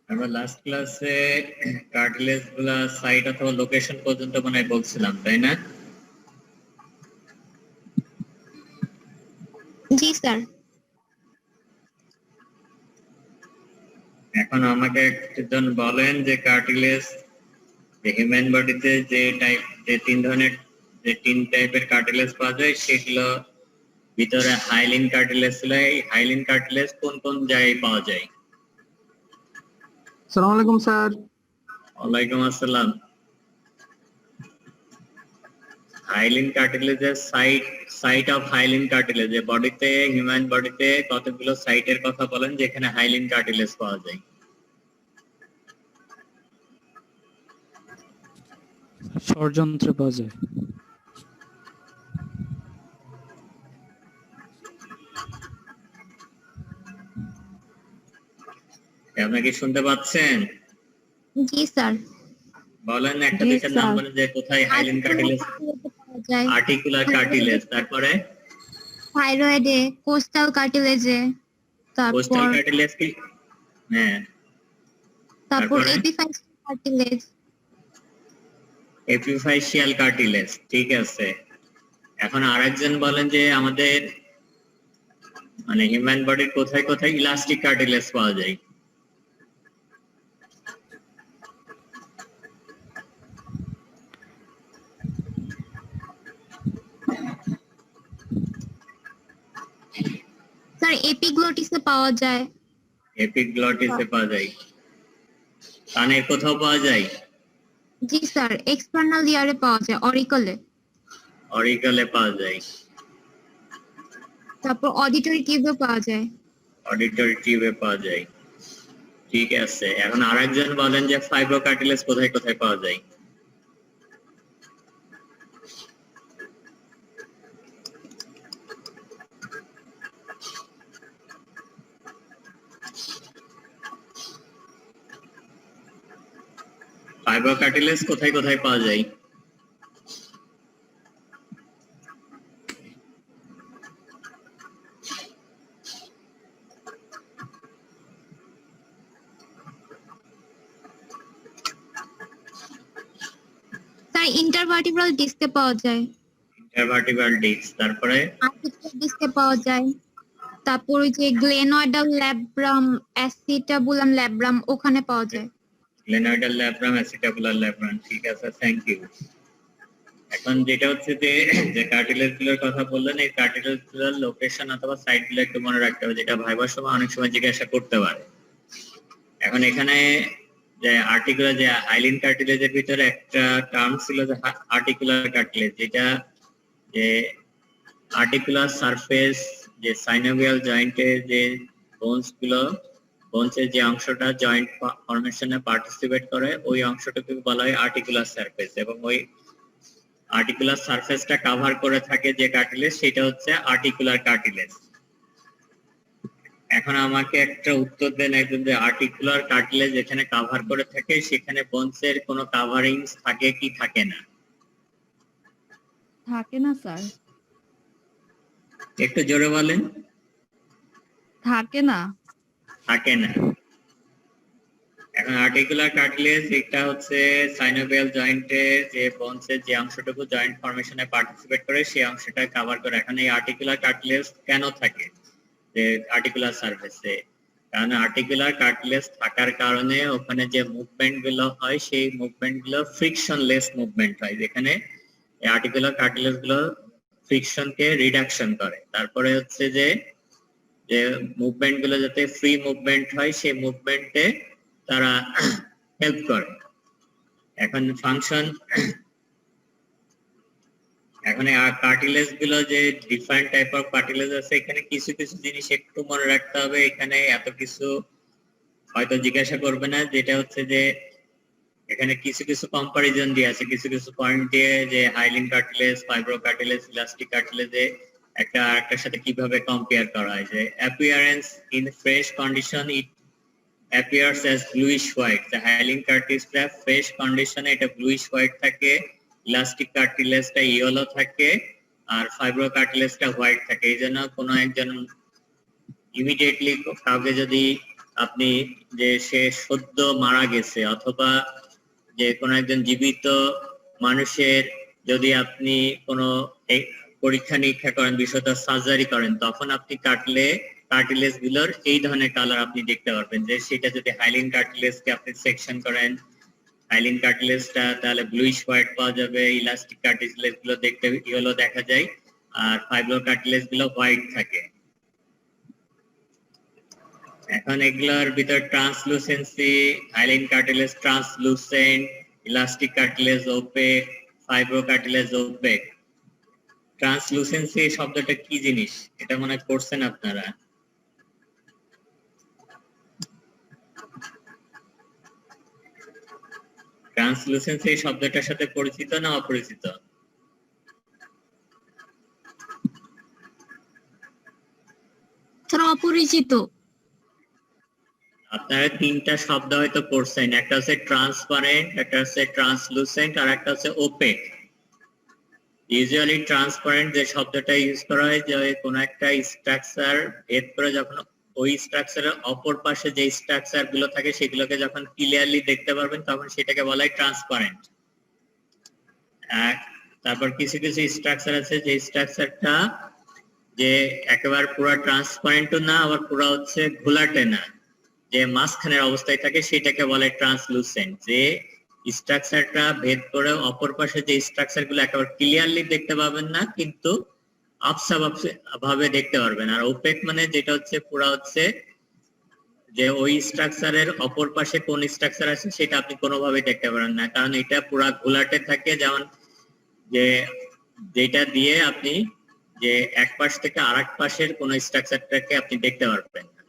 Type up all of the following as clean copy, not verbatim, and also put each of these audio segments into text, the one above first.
আমরা লাস্ট ক্লাসে কার্টিলেজ গুলা সাইট অথবা লোকেশন পর্যন্ত মনে হয় বলছিলাম, তাই না? জি স্যার। এখন আমাকে একজন বলেন যে কার্টিলেজ হিউম্যান বডিতে যে তিন টাইপের কার্টিলেজ পাওয়া যায় সেগুলো ভিতরে হাইলিন কার্টিলেজ ছিল। এই হাইলিন কার্টিলেজ কোন কোন জায়গায় পাওয়া যায়? আসসালামু আলাইকুম স্যার। ওয়ালাইকুম আসসালাম। হাইলিন কার্টিলেজের সাইট অফ হাইলিন কার্টিলেজ, বডিতে হিউম্যান বডিতে কতগুলো সাইটের কথা বলেন যেখানে হাইলিন কার্টিলেজ পাওয়া যায়? ষড়যন্ত্রে পাওয়া যায়। আপনি কি শুনতে পাচ্ছেন? জি স্যার। বলেন একটা জি, দেশের নাম স্যার। বলেন যে কোথায় হাইলিন কার্টিলেজ। পাওয়া যায় আর্টিকুলার কার্টিলেজ, তারপরে থাইরয়েডে, কোস্টাল কার্টিলেজে, কোস্টাল তারপর কার্টিলেজ কি? হ্যাঁ, তারপর তারপরে এপিফাইসিয়াল কার্টিলেজ। এপিফাইশিয়াল কার্টিলেজ, ঠিক আছে। এখন আরেকজন বলেন যে আমাদের মানে হিউম্যান বডির কোথায় কোথায় ইলাস্টিক কার্টিলেজ পাওয়া যায়? স্যার এপিগ্লটিসে পাওয়া যায়। এপিগ্লটিসে পাওয়া যায়। কানের কোথাও পাওয়া যায়? জি স্যার, এক্সটার্নাল ইয়ারে পাওয়া যায়, অরিকলে। অরিকলে পাওয়া যায়। তারপর অডিটরি টিউবে পাওয়া যায়। অডিটরি টিউবে পাওয়া যায়, ঠিক আছে। এখন আরেকজন বলেন যে ফাইব্রো কার্টিলেজ কোথায় কোথায় পাওয়া যায়? ফাইব্রো কার্টিলেজ কোথায় কোথায় পাওয়া যায়? স্যার ইন্টারভার্টিব্রাল ডিস্কে পাওয়া যায়। ইন্টারভার্টিব্রাল ডিস্ক, তারপরে আর্টিকুলার ডিস্কে পাওয়া যায়। তারপর ওই যে গ্লেনয়েডাল ল্যাব্রাম, অ্যাসিটাবুলাম ল্যাব্রাম, ওখানে পাওয়া যায়। গ্লেনয়েডাল ল্যাব্রাম, অ্যাসিটাবুলার ল্যাব্রাম, ঠিক আছে, থ্যাংক ইউ। এখন যেটা হচ্ছে যে কার্টিলেজ গুলোর কথা বললেন, এই কার্টিলেজ গুলোর লোকেশন অথবা সাইট গুলো একটু মনে রাখতে হবে, যেটা ভাইবার সময় অনেক সময় জিজ্ঞাসা করতে পারে। এখন এখানে যে আর্টিকুলার যে হাইলিন কার্টিলেজের ভিতরে একটা টার্ম ছিল যে আর্টিকুলার কার্টিলেজ, যেটা যে আর্টিকুলার সারফেস যে সাইনোভিয়াল জয়েন্টের যে বোনস গুলো, বোনসের যে অংশটা জয়েন্ট ফরমেশনে পার্টিসিপেট করে ওই অংশটাকে বলা হয় আর্টিকুলার সারফেস, এবং ওই আর্টিকুলার সারফেসটা কভার করে থাকে যে কার্টিলেজ, সেটা হচ্ছে আর্টিকুলার কার্টিলেজ। এখন আমাকে একটা উত্তর দেন একজন, যে আর্টিকুলার কার্টিলেজ যেখানে কভার করে থাকে সেখানে বোনসের কোনো কভারিংস থাকে কি থাকে না? থাকে না স্যার, একটু জোরে বলেন। থাকে না। থাকে না। এখন আর্টিকুলার কার্টিলেজ এটা হচ্ছে সাইনোভিয়াল জয়েন্টের যে বোনসের যে অংশটুকু জয়েন্ট ফরমেশনে পার্টিসিপেট করে সেই অংশটা কভার করে। এখন এই আর্টিকুলার কার্টিলেজ কেন থাকে যে আর্টিকুলার সারফেসে? কারণ আর্টিকুলার কার্টিলেজ থাকার কারণে ওখানে যে মুভমেন্ট গুলো হয় সেই মুভমেন্ট গুলো ফ্রিকশনলেস মুভমেন্ট হয়, যেখানে এই আর্টিকুলার কার্টিলেজ গুলো ফ্রিকশনকে রিডাকশন করে। তারপরে হচ্ছে যে মুভমেন্ট গুলো যাতে ফ্রি মুভমেন্ট হয় সেই মুভমেন্টে তারা হেল্প করে। এখন ফাংশন, এখন কার্টিলেজ গুলো যে ডিফারেন্ট টাইপ অফ কার্টিলেজ আছে, এখানে কিছু কিছু জিনিস একটু মনে রাখতে হবে। এখানে এত কিছু হয়তো জিজ্ঞাসা করবে না, যেটা হচ্ছে যে এখানে কিছু কিছু কম্পারিজন দিয়ে আছে, কিছু কিছু পয়েন্ট দিয়ে, যে hyaline cartilage, fibro cartilage, elastic কার্টিলেজে একটা আরেকটার সাথে কিভাবে কম্পেয়ার করা হয়। যে appearance in fresh condition it appears as bluish white. The hyaline cartilage fresh condition এটা bluish white থাকে, elastic cartilage টা yellow থাকে, আর fibro cartilage টা white থাকে। এইজন্য কোনো একজন ইমিডিয়েটলি কাউকে যদি আপনি যে সে সদ্য মারা গেছে অথবা যে কোনো একজন জীবিত মানুষের যদি আপনি কোনো পরীক্ষা নিরীক্ষা করেন, বিশেষত সার্জারি করেন, তখন আপনি কাটলে কার্টিলেজ গুলোর এই ধরনের কালার আপনি দেখতে পারবেন। যে সেটা যদি হাইলিন কার্টিলেজকে আপনি সেকশন করেন, হাইলিন কার্টিলেজটা তাহলে ব্লুইশ হোয়াইট পাওয়া যাবে, ইলাস্টিক কার্টিলেজ গুলো দেখতে ইয়েলো দেখা যায়, আর ফাইব্রো কার্টিলেজ গুলো হোয়াইট থাকে। এখন এগুলোর ভিতর translucency, hyaline cartilage translucent, elastic cartilage opaque, fibro cartilage opaque. Translucency শব্দটা কি জিনিস এটা মনে করছেন আপনারা? ট্রান্সলুসেন্সি শব্দটার সাথে পরিচিত না অপরিচিত? অপরিচিত। আপনারা তিনটা শব্দ হয়তো পড়ছেন, একটা হচ্ছে ট্রান্সপারেন্ট, একটা হচ্ছে ট্রান্সলুসেন্ট, আর একটা হচ্ছে ওপেক। ইউজুয়ালি ট্রান্সপারেন্ট যে শব্দটা ইউজ করা হয় যে কোনো একটা স্ট্রাকচার ভেদ করে যখন ওই স্ট্রাকচারের অপর পাশে যে স্ট্রাকচার গুলো থাকে সেগুলোকে যখন ক্লিয়ারলি দেখতে পারবেন তখন সেটাকে বলা হয় ট্রান্সপারেন্ট। তারপর কিছু কিছু স্ট্রাকচার আছে যে স্ট্রাকচারটা যে একেবারে পুরো ট্রান্সপারেন্টও না, আবার পুরো হচ্ছে ঘোলাটে না, যে মাঝখানের অবস্থায় থাকে সেটাকে বলে ট্রান্সলুসেন্ট। যে স্ট্রাকচারটা ভেদ করে অপর পাশে যে স্ট্রাকচার গুলো একেবারে ক্লিয়ারলি দেখতে পাবেন না, কিন্তু আবছা ভাবে দেখতে পারবেন। আর ওপেক মানে যেটা হচ্ছে পুরা হচ্ছে যে ওই স্ট্রাকচারের অপর পাশে কোন স্ট্রাকচার আছে সেটা আপনি কোনোভাবে দেখতে পারেন না, কারণ এটা পুরা ঘোলাটে থাকে। যেমন যে যেটা দিয়ে আপনি যে এক পাশ থেকে আরেক পাশের কোন স্ট্রাকচারটাকে আপনি দেখতে পারবেন না।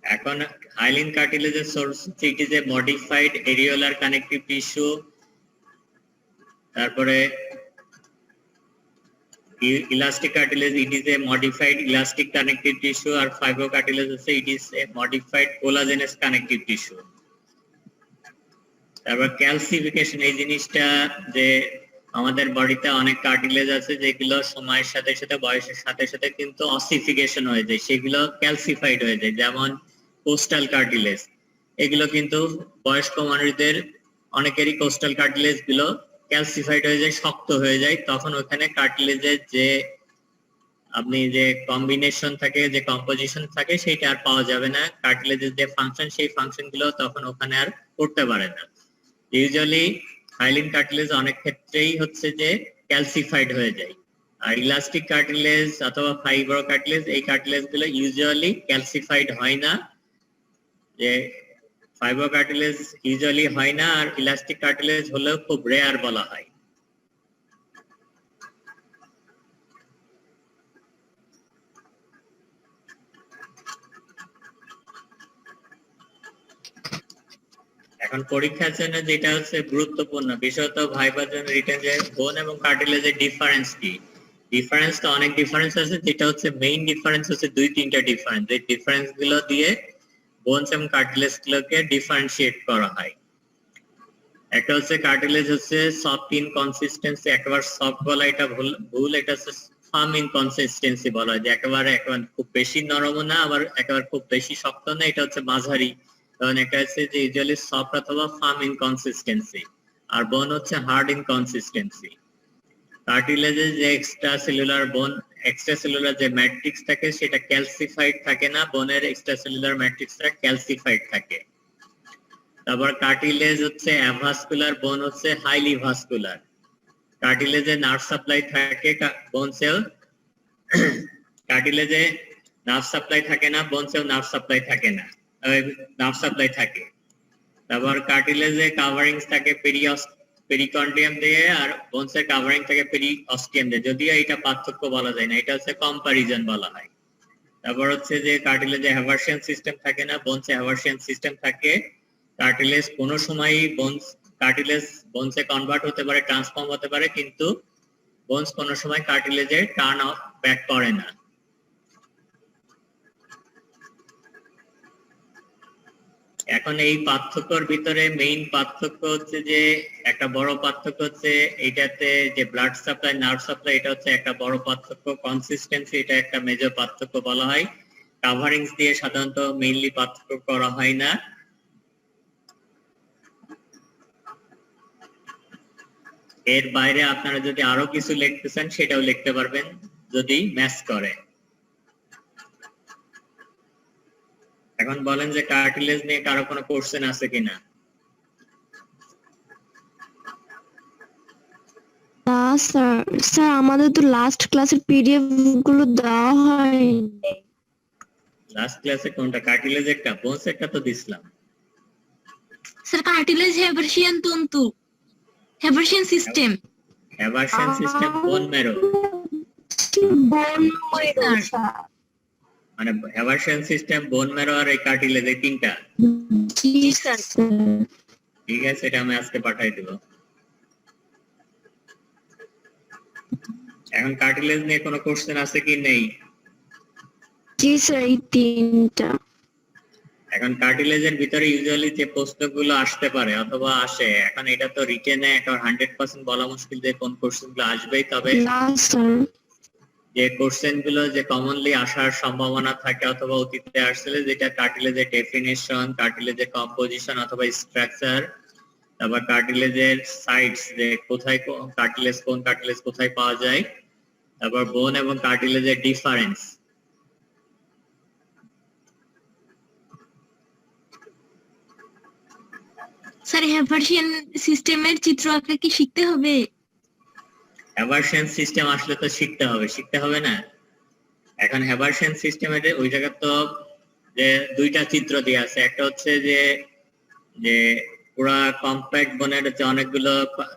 এখন হাইলিন কার্টিলেজের source it is a modified areolar connective tissue, তারপরে elastic cartilage it is a modified elastic connective tissue, আর ফাইব্রো কার্টিলেজ আছে it is a modified collagenous connective tissue. তারপর ক্যালসিফিকেশন, এই জিনিসটা যে আমাদের বডিতে অনেক কার্টিলেজ আছে যেগুলো সময়ের সাথে সাথে বয়সের সাথে সাথে কিন্তু অসিফিকেশন হয়ে যায়, সেগুলো ক্যালসিফাইড হয়ে যায়। যেমন কোস্টাল কার্টিলেজ, এগুলো কিন্তু বয়স্ক মানুষদের অনেকেরই কোস্টাল কার্টিলেজ গুলো ক্যালসিফাইড হয়ে যায়, শক্ত হয়ে যায়, তখন ওখানে কার্টিলেজের যে আপনি যে কম্বিনেশন থাকে, যে কম্পোজিশন থাকে সেটা আর পাওয়া যাবে না। কার্টিলেজের যে ফাংশন সেই ফাংশন গুলো তখন ওখানে আর করতে পারে না। ইউজুয়ালি হাইলিন কার্টিলেজ অনেক ক্ষেত্রেই হচ্ছে যে ক্যালসিফাইড হয়ে যায়। আর ইলাস্টিক কার্টিলেজ অথবা ফাইব্রো কার্টিলেজ, এই কার্টিলেজ গুলো ইউজুয়ালি ক্যালসিফাইড হয় না, যে ফাইব্রো কার্টিলেজ ইউজুয়ালি হয় না, আর ইলাস্টিক কার্টিলেজ হলেও খুব রেয়ার বলা হয়। এখন পরীক্ষার জন্য যেটা হচ্ছে গুরুত্বপূর্ণ, বিশেষত ভাইবার জন্য রিটেন, যে বোন এবং কার্টিলেজের ডিফারেন্স কি। ডিফারেন্স তো অনেক ডিফারেন্স আছে, যেটা হচ্ছে মেইন ডিফারেন্স হচ্ছে দুই তিনটা ডিফারেন্স। এই ডিফারেন্স গুলো দিয়ে বোনস এবং কার্টিলেজ গুলোকে ডিফারেন্সিয়েট করা হয়। একটা হচ্ছে কার্টিলেজ হচ্ছে সফট ইন কনসিস্টেন্সি, একেবারে সফট বলা এটা ভুল, এটা হচ্ছে ফার্ম ইন কনসিস্টেন্সি বলা হয়, যে একেবারে খুব বেশি নরম না আবার একেবারে খুব বেশি শক্ত না, এটা হচ্ছে মাঝারি। কারণ এটা হচ্ছে যে ইউজুয়ালি সফট অথবা ফার্ম ইন কনসিস্টেন্সি, আর বোন হচ্ছে হার্ড ইন কনসিস্টেন্সি। কার্টিলেজের যে এক্সট্রা সেলুলার বোন, এক্সট্রা সেলুলার যে ম্যাট্রিক্স থাকে সেটা ক্যালসিফাইড থাকে না, বোনের এক্সট্রা সেলুলার ম্যাট্রিক্সটা ক্যালসিফাইড থাকে। তারপর কার্টিলেজ হচ্ছে অ্যাভাস্কুলার, বোন হচ্ছে হাইলি ভাস্কুলার। কার্টিলেজে নার্ভ সাপ্লাই থাকে, বোনসেও কার্টিলেজে নার্ভ সাপ্লাই থাকে না, বোনসেও নার্ভ সাপ্লাই থাকে না, নার্ভ সাপ্লাই থাকে। তারপর কার্টিলেজে কাভারিংস থাকে পেরিকন্ডিয়াম দিয়ে, আর বোনসের কাভারিং থাকে পেরিঅস্টিয়াম দিয়ে, যদিও এটা পার্থক্য বলা যায় না, এটা হচ্ছে কম্পারিজন বলা হয়। তারপর হচ্ছে যে কার্টিলেজে হ্যাভার্সিয়ান সিস্টেম থাকে না, বোনসে হ্যাভার্সিয়ান সিস্টেম থাকে। কার্টিলেজ কোনো সময়ই কার্টিলেজ বোনসে কনভার্ট হতে পারে, ট্রান্সফর্ম হতে পারে, কিন্তু বোনস কোনো সময় কার্টিলেজে টার্ন ব্যাক করে না। এখন এই পার্থক্যর ভিতরে মেইন পার্থক্য হচ্ছে যে একটা বড় পার্থক্য হচ্ছে এইটাতে যে ব্লাড সাপ্লাই, নার্ভ সাপ্লাই, এটা হচ্ছে একটা বড় পার্থক্য। কনসিস্টেন্সি, এটা একটা মেজর পার্থক্য বলা হয়। কাভারিংস দিয়ে সাধারণত মেইনলি পার্থক্য করা হয় না। এর বাইরে আপনারা যদি আরো কিছু লিখতে চান সেটাও লিখতে পারবেন যদি ম্যাচ করে। এখন বলেন যে কার্টিলেজ নিয়ে কারো কোনো কোশ্চেন আছে কিনা? না স্যার, স্যার আমাদের তো লাস্ট ক্লাসের পিডিএফ গুলো দেওয়া হয়নি। লাস্ট ক্লাসে কোনটা? কার্টিলেজ একটা, বোনস একটা তো দিছিলাম। স্যার কার্টিলেজ হেভারশিয়ান তন্তু, haversian system. Haversian system, bone marrow, bone marrow sir. মানে হেভারশিয়ান সিস্টেম, বোন ম্যারো আর এই কার্টিলেজ, এই তিনটা। জি স্যার। ঠিক আছে, এটা আমি আজকে পাঠাই দেব। এখন কার্টিলেজ নিয়ে কোনো কোশ্চেন আছে কি নেই? জি স্যার, এই তিনটা। এখন কার্টিলেজের ভিতরে ইউজুয়ালি যে প্রশ্নগুলো আসতে পারে অথবা আসে, এখন এটা তো রিটেনে এখন 100% বলা মুশকিল যে কোন কোশ্চেনগুলো আসবেই, তবে না স্যার। যে কোশ্চেনগুলো যে কমনলি আসার সম্ভাবনা থাকে অথবা অতীতে আসছিল, যেটা কার্টিলেজের ডেফিনিশন, কার্টিলেজের কম্পোজিশন অথবা স্ট্রাকচার, তারপর কার্টিলেজের সাইটস, যে কোথায় কার্টিলেজ, কোন কার্টিলেজ কোথায় পাওয়া যায়, তারপর বোন এবং কার্টিলেজের ডিফারেন্স। স্যার হেভারশিয়ান সিস্টেমের চিত্র আঁকা কি শিখতে হবে? হেভারশিয়ান সিস্টেম আসলে তো শিখতে হবে না? এখন হেভারশিয়ান সিস্টেমের ওই জায়গা তো যে দুইটা চিত্র দিয়ে আছে, একটা হচ্ছে যে যে পুরা কম্প্যাক্ট বোনের যে অনেকগুলো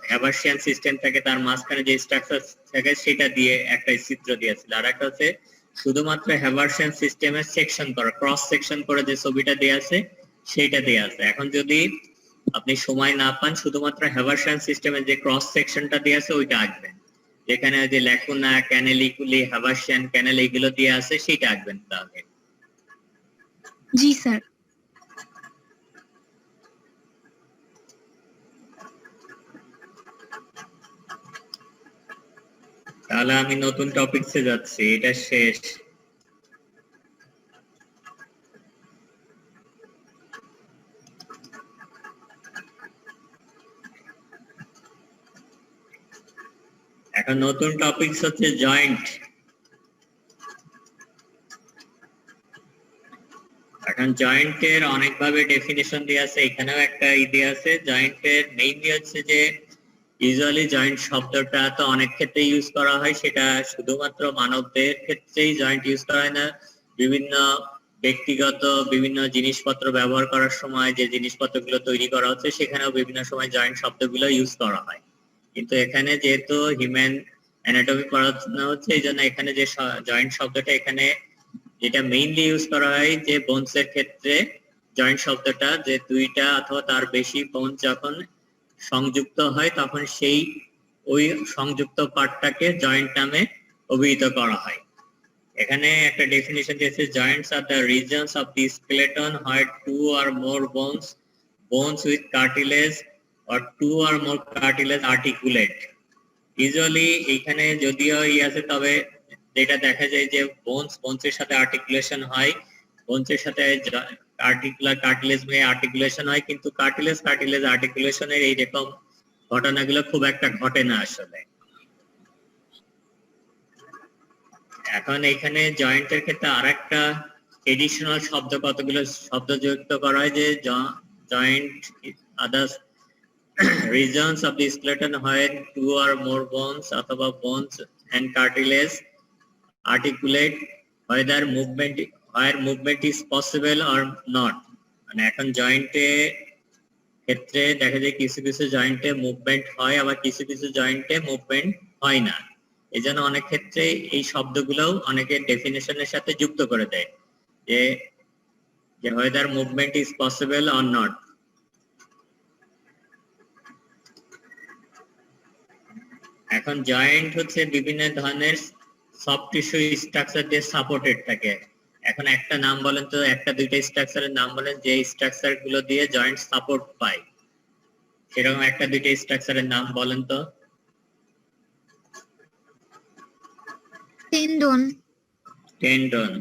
হেভারশিয়ান সিস্টেম থাকে, তার মাঝখানে যে স্ট্রাকচার থাকে সেটা দিয়ে একটা চিত্র দিয়েছিল, আর একটা হচ্ছে শুধুমাত্র হেভারশিয়ান সিস্টেমের সেকশন করা, ক্রস সেকশন করে যে ছবিটা দিয়ে আছে সেইটা দিয়ে আছে। এখন যদি আপনি সময় না পান, শুধুমাত্র হেভারশিয়ান সিস্টেমের যে ক্রস সেকশনটা দিয়ে আছে ওইটা আঁকবেন, যেখানে যে ল্যাকুনা, ক্যানেলিকুলি, হেভারশিয়ান ক্যানেল এগুলো দিয়ে আছে সেটা আঁকবেন তাহলে। জি স্যার। তাহলে আমি নতুন টপিকসে যাচ্ছি, এটা শেষ। এখন নতুন টপিকস হচ্ছে জয়েন্ট। এখন জয়েন্টের অনেকভাবে ডেফিনিশন দিয়ে আছে, এখানেও একটা ইয়ে আছে। জয়েন্টের মেইনলি হচ্ছে যে ইউজুয়ালি জয়েন্ট শব্দটা তো অনেক ক্ষেত্রে ইউজ করা হয়, সেটা শুধুমাত্র মানবদের ক্ষেত্রেই জয়েন্ট ইউজ করা হয় না, বিভিন্ন ব্যক্তিগত বিভিন্ন জিনিসপত্র ব্যবহার করার সময় যে জিনিসপত্রগুলো তৈরি করা হচ্ছে সেখানেও বিভিন্ন সময় জয়েন্ট শব্দগুলো ইউজ করা হয়। কিন্তু এখানে যেহেতু হিউম্যান অ্যানাটমি পড়ানো হচ্ছে, এই জন্য এখানে যে জয়েন্ট শব্দটা এখানে যেটা মেইনলি ইউজ করা হয় যে বোনস এর ক্ষেত্রে, জয়েন্ট শব্দটা যে দুইটা অথবা তার বেশি বোন যখন সংযুক্ত হয় তখন সেই ওই সংযুক্ত পার্টটাকে জয়েন্ট নামে অভিহিত করা হয়। এখানে একটা ডেফিনিশন দিয়েছে, joints are the regions of the skeleton where two or more bones with cartilage or two or more cartilage articulate. Usually এখানে যদিও আছে, তবে যেটা দেখা যায় যে বোনসের সাথে আর্টিকুলেশন হয়, বোনসের সাথে কার্টিলেজ আর্টিকুলেশন হয়, কিন্তু কার্টিলেজ আর্টিকুলেশনের এইরকম ঘটনাগুলো খুব একটা ঘটে না আসলে। এখন এখানে জয়েন্টের ক্ষেত্রে আরেকটা এডিশনাল শব্দ, কতগুলো শব্দ যুক্ত করা হয় যে joint others regions of the skeleton where two or more bones অথবা bones and cartilage articulate where movement is possible or not। মানে এখন জয়েন্টে ক্ষেত্রে দেখা যায় কিছু কিছু জয়েন্টে মুভমেন্ট হয়, আবার কিছু কিছু জয়েন্টে মুভমেন্ট হয় না। এজন্য অনেক ক্ষেত্রে এই শব্দগুলোও অনেকে ডেফিনেশনের সাথে যুক্ত করে দেয় যে whether movement is possible or not। এখন জয়েন্ট হচ্ছে বিভিন্ন ধরনের সফট টিস্যু স্ট্রাকচার দিয়ে সাপোর্টেড থাকে। এখন একটা নাম বলেন তো, একটা দুইটা স্ট্রাকচারের নাম বলেন যে স্ট্রাকচার গুলো দিয়ে জয়েন্ট সাপোর্ট পায়, সেরকম একটা দুইটা স্ট্রাকচারের নাম বলেন তো। টেন্ডন।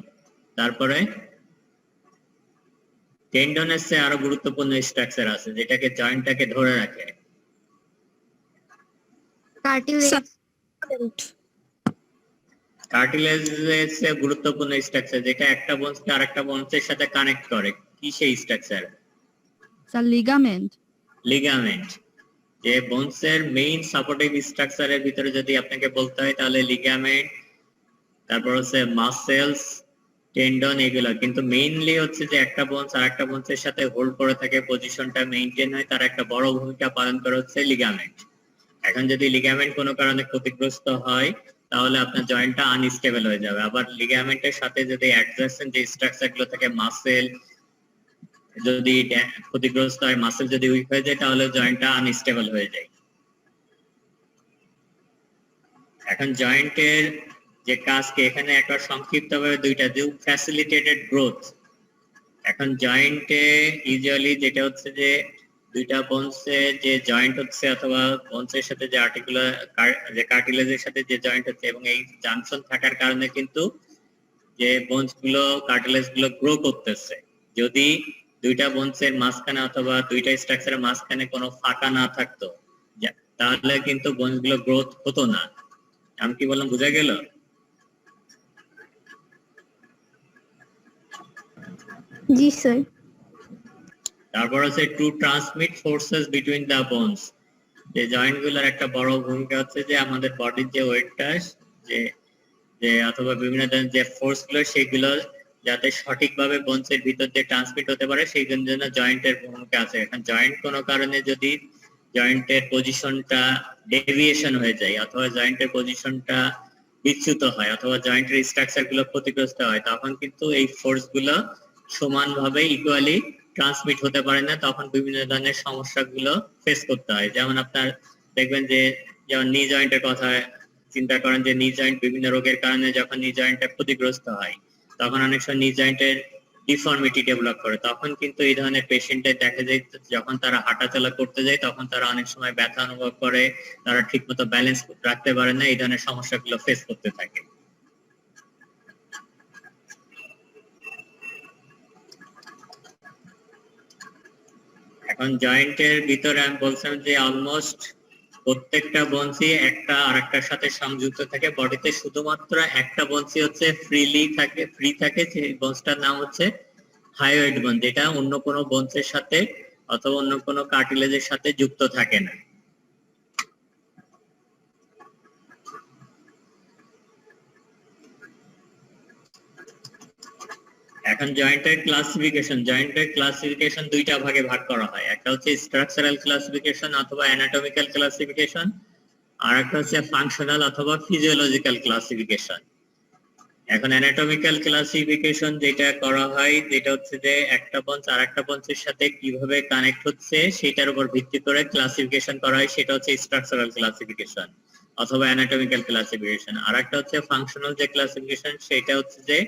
তারপরে টেন্ডনের চেয়ে আরো গুরুত্বপূর্ণ স্ট্রাকচার আছে যেটাকে জয়েন্টটাকে ধরে রাখে। কার্টিলেজ। কার্টিলেজের চেয়ে গুরুত্বপূর্ণ স্ট্রাকচার যেটা একটা বোনকে আরেকটা বোনসের সাথে কানেক্ট করে, কি সেই স্ট্রাকচার? Sir ligament. লিগামেন্ট। যে বোনসের মেইন সাপোর্টিভ স্ট্রাকচারের ভিতরে যদি আপনাকে বলতে হয় তাহলে লিগামেন্ট, তারপর হচ্ছে মাসেলস, টেন্ডন, এগুলো। কিন্তু মেইনলি হচ্ছে যে একটা বোনস আর একটা বোনসের সাথে হোল্ড করে থাকে, পজিশনটা মেইনটেইন হয়, তার একটা বড় ভূমিকা পালন করে হচ্ছে লিগামেন্ট। এখন যদি লিগামেন্ট কোনো কারণে ক্ষতিগ্রস্ত হয় তাহলে আপনার জয়েন্টটা আনস্টেবল হয়ে যাবে। আবার লিগামেন্টের সাথে যদি অ্যাডজাসেন্ট যে স্ট্রাকচার গুলো থাকে, মাসেল যদি ক্ষতিগ্রস্ত হয়, মাসেল যদি উইক হয়ে যায় তাহলে জয়েন্টটা আনস্টেবল হয়ে যায়। এখন জয়েন্টের যে কাজকে এখানে একবার সংক্ষিপ্তভাবে দুইটা দিই। Facilitated growth. এখন জয়েন্টে ইউজুয়ালি যেটা হচ্ছে যে দুইটা বোনসে যে জয়েন্ট হচ্ছে অথবা বোনসের সাথে যে আর্টিকুলার যে কার্টিলেজের সাথে যে জয়েন্ট হচ্ছে এবং এই জাংশন থাকার কারণে কিন্তু যে বোনস গুলো কার্টিলেজ গুলো গ্রো করতেছে। যদি দুইটা বোনসের মাঝখানে অথবা দুইটা স্ট্রাকচারের মাঝখানে কোনো ফাঁকা না থাকতো তাহলে কিন্তু বোনস গুলো গ্রোথ হতো না। আমি কি বললাম, বোঝা গেল? জি স্যার। তারপর হচ্ছে to transmit forces between the bones. যে জয়েন্ট গুলোর একটা বড় ভূমিকা হচ্ছে যে আমাদের বডির যে ওয়েটটা যে যে অথবা বিভিন্ন ধরনের যে ফোর্স গুলো সেগুলো যাতে সঠিকভাবে বোনসের ভিতর দিয়ে ট্রান্সমিট হতে পারে সেই জন্য জয়েন্টের ভূমিকা আছে। এখন জয়েন্ট কোনো কারণে যদি জয়েন্টের পজিশনটা ডেভিয়েশন হয়ে যায় অথবা জয়েন্টের পজিশনটা বিচ্যুত হয় অথবা জয়েন্টের স্ট্রাকচার গুলো ক্ষতিগ্রস্ত হয় তখন কিন্তু এই ফোর্স গুলো সমানভাবে ইকুয়ালি ট্রান্সমিট হতে পারে না, তখন বিভিন্ন ধরনের সমস্যাগুলো ফেস করতে হয়। যেমন আপনার দেখবেন যে যেমন নি জয়েন্টের কথা চিন্তা করেন, যে নি জয়েন্ট বিভিন্ন রোগের কারণে যখন নি জয়েন্টটা ক্ষতিগ্রস্ত হয় তখন অনেক সময় নি জয়েন্টের ডিফর্মিটি ডেভেলপ করে। তখন কিন্তু এই ধরনের পেশেন্টের দেখা যায় যখন তারা হাঁটাচলা করতে যায় তখন তারা অনেক সময় ব্যথা অনুভব করে, তারা ঠিকমতো ব্যালেন্স রাখতে পারে না, এই ধরনের সমস্যাগুলো ফেস করতে থাকে। এখন জয়েন্টের ভিতরে আমি বলছিলাম যে অলমোস্ট প্রত্যেকটা বোনসই একটা আরেকটার সাথে সংযুক্ত থাকে। বডিতে শুধুমাত্র একটা বোনসই হচ্ছে ফ্রি থাকে, সেই বোনসটার নাম হচ্ছে হাইওয়েড বোন, যেটা অন্য কোনো বোনসের সাথে অথবা অন্য কোনো কার্টিলেজের সাথে যুক্ত থাকে না। এখন জয়েন্টের ক্লাসিফিকেশন দুইটা ভাগে ভাগ করা হয়। একটা হচ্ছে স্ট্রাকচারাল ক্লাসিফিকেশন অথবা অ্যানাটমিক্যাল ক্লাসিফিকেশন, আর একটা হচ্ছে ফাংশনাল অথবা ফিজিওলজিক্যাল ক্লাসিফিকেশন। এখন অ্যানাটমিক্যাল ক্লাসিফিকেশন যেটা করা হয় যেটা হচ্ছে যে একটা বোনস আর একটা বোনসের সাথে কিভাবে কানেক্ট হচ্ছে সেটার উপর ভিত্তি করে ক্লাসিফিকেশন করা হয়, সেটা হচ্ছে স্ট্রাকচারাল ক্লাসিফিকেশন অথবা অ্যানাটমিক্যাল ক্লাসিফিকেশন। আর একটা হচ্ছে ফাংশনাল যে ক্লাসিফিকেশন, সেটা হচ্ছে যে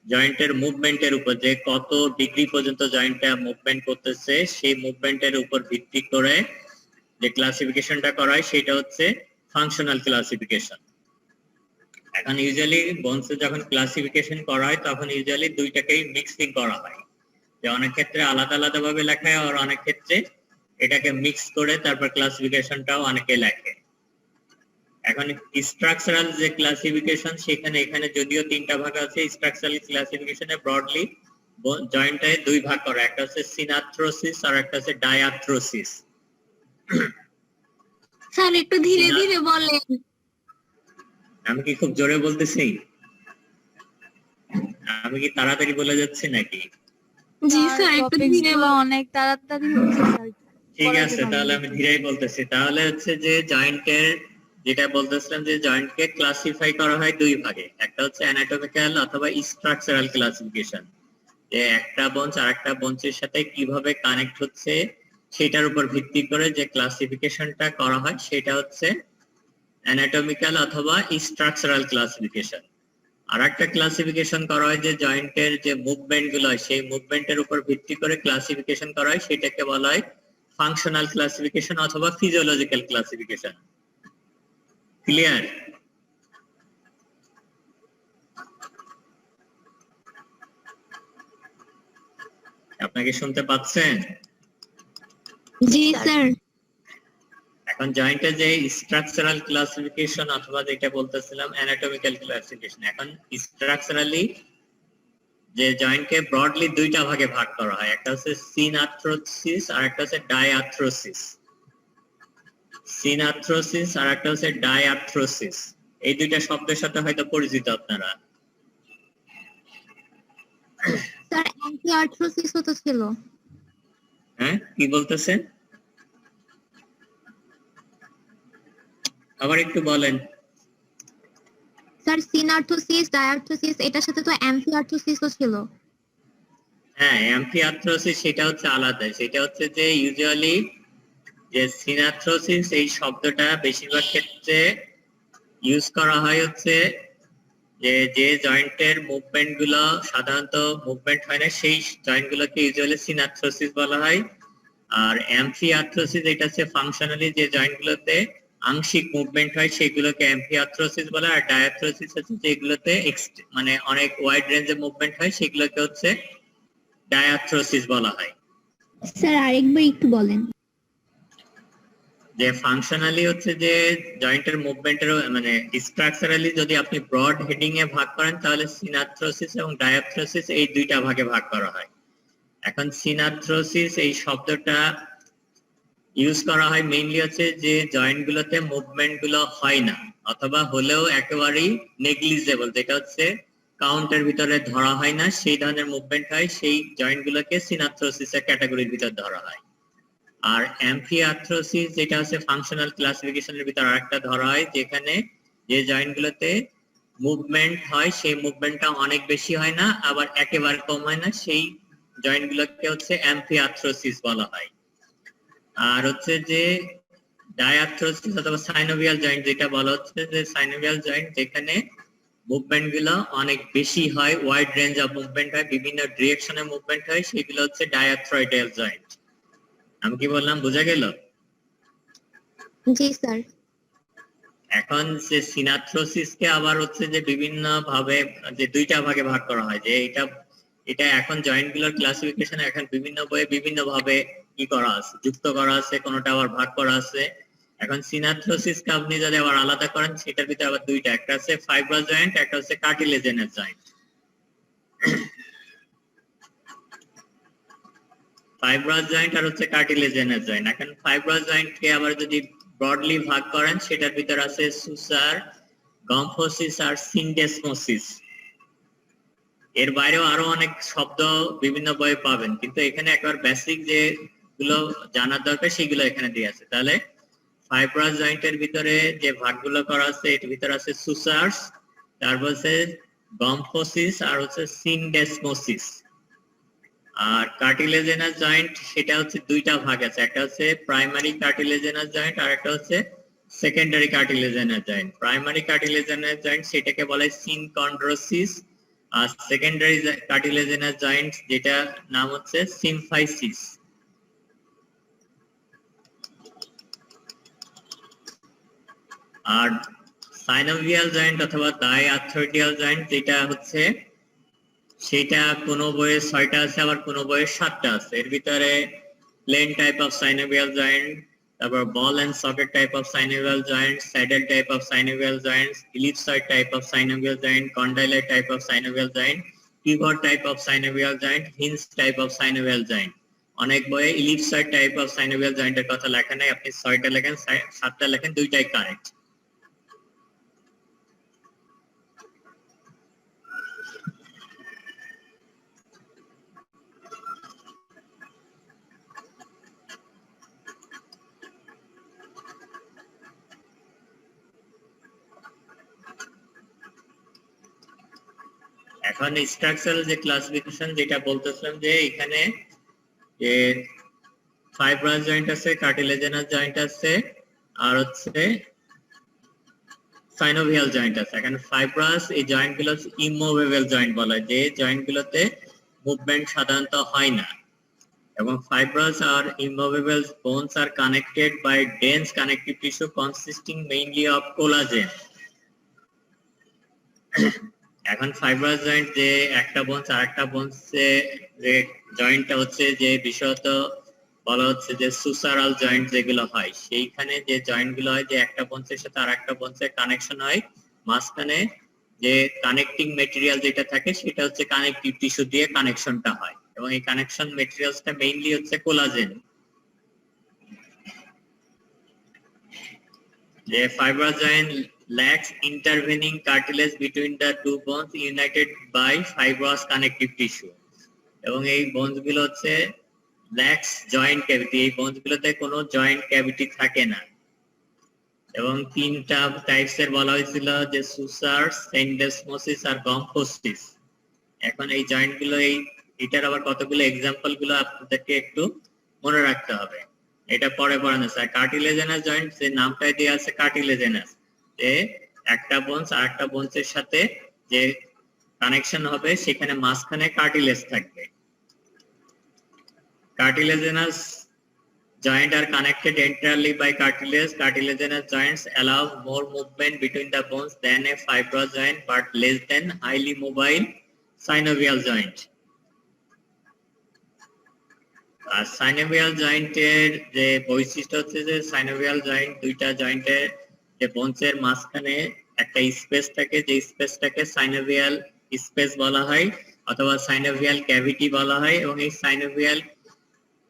জয়েন্টের মুভমেন্টের উপর, যে কত ডিগ্রি পর্যন্ত জয়েন্টটা মুভমেন্ট করতেছে সেই মুভমেন্টের উপর ভিত্তি করে যে ক্লাসিফিকেশনটা করা হয় সেটা হচ্ছে ফাংশনাল ক্লাসিফিকেশন। এখন ইউজুয়ালি বোনসে যখন ক্লাসিফিকেশন করা হয় তখন ইউজুয়ালি দুইটাকেই মিক্সিং করা হয়, যে অনেক ক্ষেত্রে আলাদা আলাদা ভাবে লেখা হয় আর অনেক ক্ষেত্রে এটাকে মিক্স করে তারপর ক্লাসিফিকেশনটাও অনেকে লেখে। এখন স্ট্রাকচারাল যে ক্লাসিফিকেশন সেখানে এখানে যদিও তিনটা ভাগ আছে, স্ট্রাকচারাল ক্লাসিফিকেশনে ব্রডলি জয়েন্টে দুই ভাগ করা, একটা হচ্ছে সিনাথ্রোসিস আর একটা হচ্ছে ডায়াথ্রোসিস। স্যার একটু ধীরে ধীরে বলেন। আমি কি খুব জোরে বলতেছি? আমি কি তাড়াতাড়ি বলে যাচ্ছি নাকি? জি স্যার একটু ধীরে অনেক তাড়াতাড়ি হচ্ছে স্যার। ঠিক আছে, তাহলে আমি ধীরেই বলতেছি। তাহলে হচ্ছে যে জয়েন্টের যেটা বলতেছিলাম যে জয়েন্টকে ক্লাসিফাই করা হয় দুই ভাগে, একটা হচ্ছে অ্যানাটমিক্যাল অথবা স্ট্রাকচারাল ক্লাসিফিকেশন, যে একটা বোনস আর একটা বোনসের সাথে কিভাবে কানেক্ট হচ্ছে সেটার উপর ভিত্তি করে যে ক্লাসিফিকেশনটা করা হয় সেটা হচ্ছে অ্যানাটমিক্যাল অথবা স্ট্রাকচারাল ক্লাসিফিকেশন। আর একটা ক্লাসিফিকেশন করা হয় যে জয়েন্টের যে মুভমেন্ট গুলো হয় সেই মুভমেন্টের উপর ভিত্তি করে ক্লাসিফিকেশন করা হয়, সেটাকে বলা হয় ফাংশনাল ক্লাসিফিকেশন অথবা ফিজিওলজিক্যাল ক্লাসিফিকেশন। ক্লিয়ার? আপনাকে শুনতে পাচ্ছেন? জি স্যার। এখন জয়েন্টের যে স্ট্রাকচারাল ক্লাসিফিকেশন অথবা যেটা বলতেছিলাম অ্যানাটমিক্যাল ক্লাসিফিকেশন, এখন স্ট্রাকচারালি যে জয়েন্টকে ব্রডলি দুইটা ভাগে ভাগ করা হয়, একটা হচ্ছে সিনআর্থ্রোসিস আর একটা হচ্ছে ডায়ার্থ্রোসিস। সিনআর্থ্রোসিস আর একটা হচ্ছে ডায়ার্থ্রোসিস, এই দুইটা শব্দের সাথে হয়তো পরিচিত আপনারা। স্যার অ্যান্টিআর্থ্রোসিসও তো ছিল। হ্যাঁ, কি বলতেছেন? আবার একটু বলেন। স্যার সিনআর্থ্রোসিস, ডায়ার্থ্রোসিস, এটার সাথে তো অ্যাম্ফিআর্থ্রোসিসও ছিল। হ্যাঁ, অ্যাম্ফিআর্থ্রোসিস সেটা হচ্ছে আলাদা, সেটা হচ্ছে যে ইউজুয়ালি যে সিনআর্থ্রোসিস এই শব্দটা বেশিরভাগ ক্ষেত্রে ইউজ করা হয় হচ্ছে যে জয়েন্টের মুভমেন্ট গুলো সাধারণত মুভমেন্ট হয় না, সেই জয়েন্ট গুলোকে ইউজুয়ালি সিনআর্থ্রোসিস বলা হয়। আর অ্যাম্ফিআর্থ্রোসিস এটা হচ্ছে ফাংশনালি যে জয়েন্ট গুলোতে আংশিক মুভমেন্ট হয় সেগুলোকে অ্যাম্ফিআর্থ্রোসিস বলে। আর ডায়ার্থ্রোসিস হচ্ছে যেগুলোতে মানে অনেক ওয়াইড রেঞ্জে মুভমেন্ট হয় সেগুলোকে হচ্ছে ডায়ার্থ্রোসিস বলা হয়। স্যার আরেকবার একটু বলেন। যে ফাংশনালি হচ্ছে যে জয়েন্টের মুভমেন্টের মানে স্ট্রাকচারালি যদি আপনি ব্রড হেডিং এ ভাগ করেন তাহলে সিনআর্থ্রোসিস এবং ডায়ার্থ্রোসিস এই দুইটা ভাগে ভাগ করা হয়। এখন সিনআর্থ্রোসিস এই শব্দটা ইউজ করা হয় মেইনলি হচ্ছে যে জয়েন্ট গুলোতে মুভমেন্ট গুলো হয় না অথবা হলেও একেবারেই নেগলিজেবল, যেটা হচ্ছে কাউন্টের ভিতরে ধরা হয় না, সেই ধরনের মুভমেন্ট হয়, সেই জয়েন্ট গুলোকে সিনআর্থ্রোসিসের ক্যাটাগরির ভিতর ধরা হয়। আর অ্যাম্ফিআর্থ্রোসিস যেটা হচ্ছে ফাংশনাল ক্লাসিফিকেশনের ভিতর আরেকটা ধরা হয়, যেখানে যে জয়েন্ট গুলোতে মুভমেন্ট হয় সেই মুভমেন্টটা অনেক বেশি হয় না আবার একেবারে কম হয় না, সেই জয়েন্ট গুলোকে হচ্ছে অ্যাম্ফিআর্থ্রোসিস বলা হয়। আর হচ্ছে যে ডায়ার্থ্রোসিস অথবা সাইনোভিয়াল জয়েন্ট যেটা বলা হচ্ছে যে সাইনোভিয়াল জয়েন্ট যেখানে মুভমেন্ট গুলো অনেক বেশি হয়, ওয়াইড রেঞ্জ অফ মুভমেন্ট হয়, বিভিন্ন ডিরেকশনে মুভমেন্ট হয়, সেগুলো হচ্ছে ডায়াথ্রয়েডাল জয়েন্ট। আমি কি বললাম বোঝা গেল? জি স্যার। এখন যে সিনাথ্রোসিসকে আবার হচ্ছে যে বিভিন্ন ভাবে যে দুইটা ভাগে ভাগ করা হয়, যে এটা এখন জয়েন্ট গুলোর ক্লাসিফিকেশন এখন বিভিন্ন বইয়ে বিভিন্ন ভাবে কি করা আছে, যুক্ত করা আছে, কোনটা আবার ভাগ করা আছে। এখন সিনাথ্রোসিসকে আপনি যদি আবার আলাদা করেন সেটার ভিতরে আবার দুইটা, একটা আছে ফাইব্রাস জয়েন্ট, একটা হচ্ছে কার্টিলেজেনাস জয়েন্ট। ফাইব্রাস জয়েন্ট আর হচ্ছে কার্টিলেজেনাস জয়েন্ট। এখন ফাইব্রাস জয়েন্টকে আবার যদি ব্রডলি ভাগ করেন সেটার ভিতরে আছে সুসার, গম্ফোসিস আর সিনডেসমোসিস। এর বাইরেও আরো অনেক শব্দ বিভিন্ন বইয়ে পাবেন, কিন্তু এখানে একবার বেসিক যেগুলো জানার দরকার সেগুলো এখানে দিয়ে আছে। তাহলে ফাইব্রাস জয়েন্টের ভিতরে যে ভাগগুলো করা আছে এর ভিতরে আছে সুসার্স, তারপর হচ্ছে গম্ফোসিস আর হচ্ছে সিনডেসমোসিস। আর কার্টিলেজেনাস জয়েন্ট সেটা হচ্ছে দুইটা ভাগ আছে, একটা হচ্ছে প্রাইমারি কার্টিলেজেনাস জয়েন্ট আর একটা হচ্ছে সেকেন্ডারি কার্টিলেজেনাস জয়েন্ট। প্রাইমারি কার্টিলেজেনাস জয়েন্ট সেটাকে বলে সিনকন্ড্রোসিস, আর সেকেন্ডারি কার্টিলেজেনাস জয়েন্ট যেটা নাম হচ্ছে সিমফাইসিস। আর সাইনোভিয়াল জয়েন্ট অথবা ডায়াথ্রয়েডিয়াল জয়েন্ট যেটা হচ্ছে সেটা কোনো বইয়ে 6টা আছে আবার কোনো বইয়ে 7টা আছে। এর ভিতরে plane type of synovial joint, তারপর ball and socket type of synovial joint, saddle type of synovial joint, ellipsoid type of synovial joint, condylar type of synovial joint, pivot type of synovial joint, hinge type of synovial joint. অনেক বইয়ে ইলিপসয়েড type of synovial জয়েন্টের কথা লেখা নাই, আপনি 6টা লেখেন 7টা লেখেন, দুইটাই কারেক্ট। এখন স্ট্রাকচারাল যে ক্লাসিফিকেশন যেটা বলতেছিলাম, যে এখানে যে ফাইব্রাস জয়েন্ট আছে, কার্টিলেজেনাস জয়েন্ট আছে আর হচ্ছে সাইনোভিয়াল জয়েন্ট আছে। এখন ফাইব্রাস এই জয়েন্ট গুলো ইমুভেবল জয়েন্ট বলা হয়, যে জয়েন্ট গুলোতে মুভমেন্ট সাধারণত হয় না। এবং fibrous or immovable bones are connected by dense connective tissue consisting mainly of collagen. এখন ফাইব্রাস জয়েন্ট যে একটা বোনস আর একটা বোনসে যে জয়েন্টটা হচ্ছে যে বিশেষত বলা হচ্ছে যে সুসারাল জয়েন্ট যেগুলো হয়, সেইখানে যে জয়েন্ট গুলো হয় যে একটা বোনসের সাথে আর একটা বোনসের কানেকশন হয়, মাঝখানে যে কানেক্টিং মেটেরিয়াল যেটা থাকে সেটা হচ্ছে কানেকটিভ টিস্যু দিয়ে কানেকশনটা হয়, এবং এই কানেকশন মেটেরিয়ালসটা মেইনলি হচ্ছে collagen. The fibrous joint lacks intervening cartilage between the two bones united by fibrous connective tissue. এবং এই বোনস গুলো হচ্ছে ল্যাক্স জয়েন্ট ক্যাভিটি, এই বোনস গুলোতে কোনো জয়েন্ট ক্যাভিটি থাকে না। এবং তিনটা টাইপস এর বলা হয়েছিল যে সুসার, সেন্ডেসমোসিস আর গম্ফোসিস। এখন এই জয়েন্ট গুলো এটার আবার কতগুলো এক্সাম্পল গুলো আপনাদেরকে একটু মনে রাখতে হবে, এটা পরে পড়ানো স্যার। কার্টিলেজেনাস জয়েন্ট, যে নামটাই দেওয়া আছে কার্টিলেজেনাস, যে একটা বোনস আর একটা বোনসের সাথে যে কানেকশন হবে সেখানে মাঝখানে কার্টিলেজ থাকবে। Cartilaginous joints are connected entirely by cartilage. Cartilaginous joints allow more movement between the bones than a fibrous joint, but less than highly mobile synovial joint. R synovial জয়েন্টের যে বৈশিষ্ট্য হচ্ছে যে সাইনোভিয়াল জয়েন্ট দুইটা জয়েন্টের যে বোনসের মাঝখানে একটা স্পেস থাকে, যে স্পেসটাকে সাইনোভিয়াল স্পেস বলা হয় অথবা সাইনোভিয়াল ক্যাভিটি বলা হয়, এবং এই সাইনোভিয়াল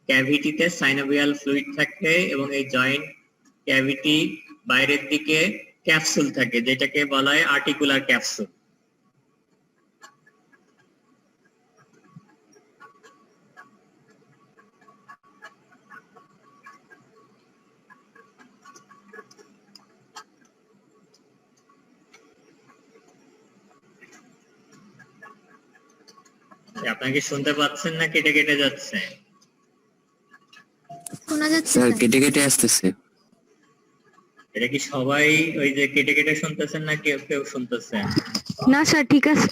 ক্যাভিটিতে সাইনোভিয়াল ফ্লুইড থাকে, এবং এই জয়েন্ট ক্যাভিটি বাইরের দিকে ক্যাপসুল থাকে যেটাকে বলা হয় আর্টিকুলার ক্যাপসুল। আপনাকে শুনতে পাচ্ছেন না কেটে কেটে যাচ্ছে? শোনা যাচ্ছে স্যার স্যার। কেটে কেটে আসতেছে। এটা কি সবাই ওই যে কেটে কেটে শুনতেছেন না কেউ কেউ শুনতেছেন? না স্যার ঠিক আছে।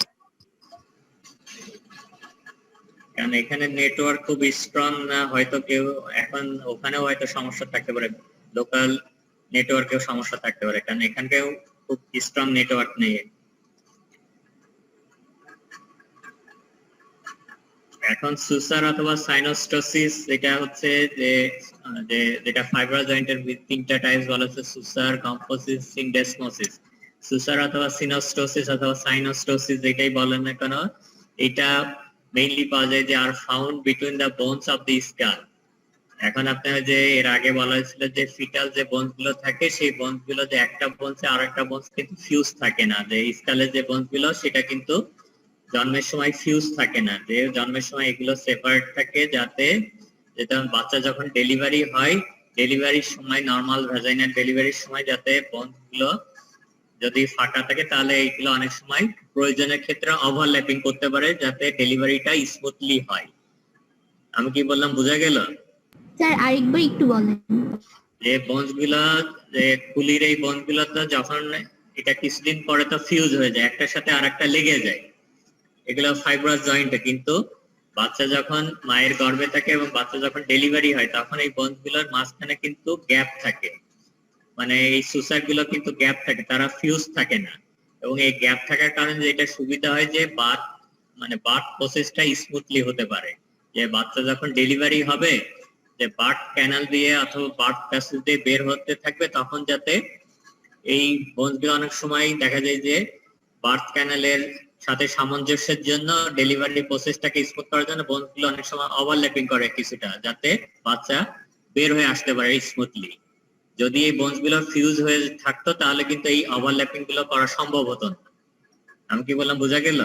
কারণ এখানে নেটওয়ার্ক খুব স্ট্রং না, হয়তো কেউ এখন ওখানেও হয়তো সমস্যা থাকতে পারে, লোকাল নেটওয়ার্কেও সমস্যা থাকতে পারে, কারণ এখানকেও খুব স্ট্রং নেটওয়ার্ক নেই। এখন সুসার অথবা সাইনোস্টোসিস যেটা হচ্ছে যে যেটা ফাইব্রাস জয়েন্টের তিনটা টাইপস বলা হচ্ছে সুসার, কম্পোসিস, সিনডেসমোসিস। সুসার অথবা সিনোস্টোসিস অথবা সাইনোস্টোসিস যেটাই বলেন না কেন, এটা মেইনলি পাওয়া যায় যে are found between the bones of the skull. এখন আপনার যে এর আগে বলা হয়েছিল যে ফিটাল যে বোনস গুলো থাকে সেই বোনস গুলো যে একটা বোনসে আর একটা বোনস কিন্তু ফিউজ থাকে না, যে স্কালের যে বোনস গুলো সেটা কিন্তু জন্মের সময় ফিউজ থাকে না, যে জন্মের সময় এগুলো সেপারেট থাকে, যাতে যেটা বাচ্চা যখন ডেলিভারি হয় ডেলিভারির সময় নরমাল ভ্যাজাইনাল ডেলিভারির সময় যাতে বোনস গুলো যদি ফাঁকা থাকে তাহলে এইগুলো অনেক সময় প্রয়োজনের ক্ষেত্রে ওভারল্যাপিং করতে পারে যাতে ডেলিভারিটা স্মুথলি হয়। আমি কি বললাম বোঝা গেল? স্যার আরেকবার একটু বলেন। যে বোনস গুলা যে কুলির এই বোনস গুলো তো যখন এটা কিছুদিন পরে তো ফিউজ হয়ে যায়, একটার সাথে আরেকটা লেগে যায়, এগুলো ফাইব্রাস জয়েন্টে। কিন্তু বাচ্চা যখন মায়ের গর্ভে থাকে এবং বাচ্চা যখন ডেলিভারি হয় তখন এই বোনস গুলোর মাঝখানে কিন্তু গ্যাপ থাকে, মানে এই সুসার গুলো কিন্তু গ্যাপ থাকে, তারা ফিউজ থাকে না। এবং এই গ্যাপ থাকার কারণে যেটা সুবিধা হয় যে বার্থ প্রসেসটা স্মুথলি হতে পারে, যে বাচ্চা যখন ডেলিভারি হবে যে বার্থ ক্যানাল দিয়ে অথবা বার্থ প্যাসেজ দিয়ে বের হতে থাকবে, তখন যাতে এই বোনস গুলো অনেক সময় দেখা যায় যে বার্থ ক্যানালের সাথে সামঞ্জস্যের জন্য ডেলিভারি প্রসেসটাকে স্মুথ করার জন্য বোনস গুলো অনেক সময় ওভারল্যাপিং করে কিছুটা, যাতে বাচ্চা বের হয়ে আসতে পারে স্মুথলি। যদি এই বোনস গুলো ফিউজ হয়ে থাকতো তাহলে কিন্তু এই ওভারল্যাপিং গুলো করা সম্ভব হতো না। আমি কি বললাম বোঝা গেল?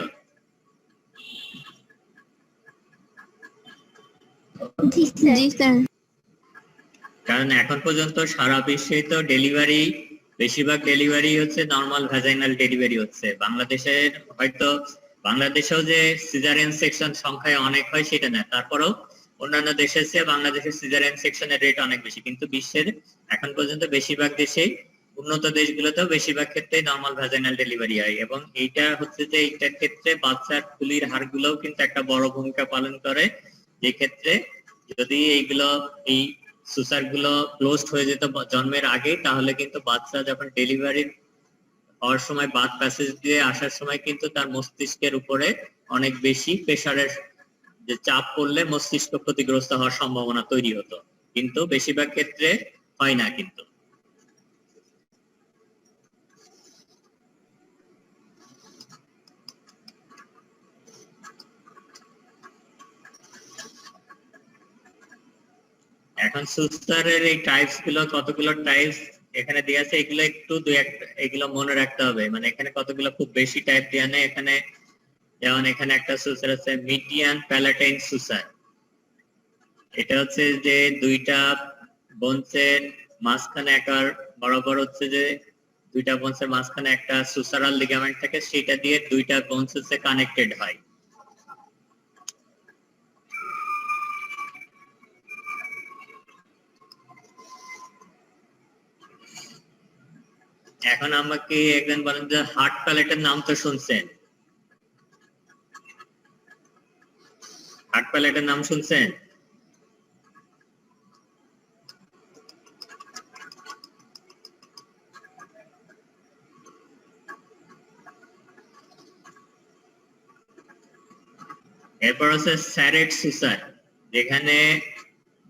জি স্যার। কারণ এখন পর্যন্ত সারা বিশ্বে তো বেশিরভাগ ডেলিভারি হচ্ছে নরমাল ভ্যাজাইনাল ডেলিভারি হচ্ছে। বাংলাদেশেও যে সিজারিয়ান সেকশন সংখ্যায় অনেক হয় সেটা না, তারপরেও অন্যান্য দেশের চেয়ে বাংলাদেশের সিজারিয়ান সেকশনের রেট অনেক বেশি, কিন্তু বিশ্বের এখন পর্যন্ত বেশিরভাগ দেশেই উন্নত দেশগুলোতেও বেশিরভাগ ক্ষেত্রে নরমাল ভ্যাজাইনাল ডেলিভারি হয়। এবং এইটা হচ্ছে যে এইটার ক্ষেত্রে বাচ্চার খুলির হাড়গুলোও কিন্তু একটা বড় ভূমিকা পালন করে, যে ক্ষেত্রে যদি এই সুসার গুলো ক্লোজড হয়ে যেত জন্মের আগে, তাহলে কিন্তু বাচ্চা যখন ডেলিভারি হওয়ার সময় বাত প্যাসেজ দিয়ে আসার সময় কিন্তু তার মস্তিষ্কের উপরে অনেক বেশি প্রেসারের যে চাপ পড়লে মস্তিষ্ক ক্ষতিগ্রস্ত হওয়ার সম্ভাবনা তৈরি হতো, কিন্তু বেশিরভাগ ক্ষেত্রে হয় না। কিন্তু এখন সুস্টারের এই টাইপস গুলো, কতগুলো টাইপস এখানে দেওয়া আছে, এগুলো একটু এগুলো মনে রাখতে হবে। মানে এখানে কতগুলো খুব বেশি টাইপ দেওয়া নেই এখানে। যেমন এখানে একটা সুসার আছে মিডিয়ান প্যালাটাইন সুসার। এটা হচ্ছে যে দুইটা বোনসের মাঝখানে একার বরাবর হচ্ছে যে দুইটা বোনসের মাঝখানে একটা সুসারাল লিগামেন্ট থাকে, সেটা দিয়ে দুইটা বোনস হচ্ছে কানেক্টেড হয়। এখন আমাকে একজন বলেন যে হার্ট প্যালেটের নাম তো শুনছেন, হার্ট প্যালেটের নাম শুনছেন? এরপর হচ্ছে স্যারেট সুসার, যেখানে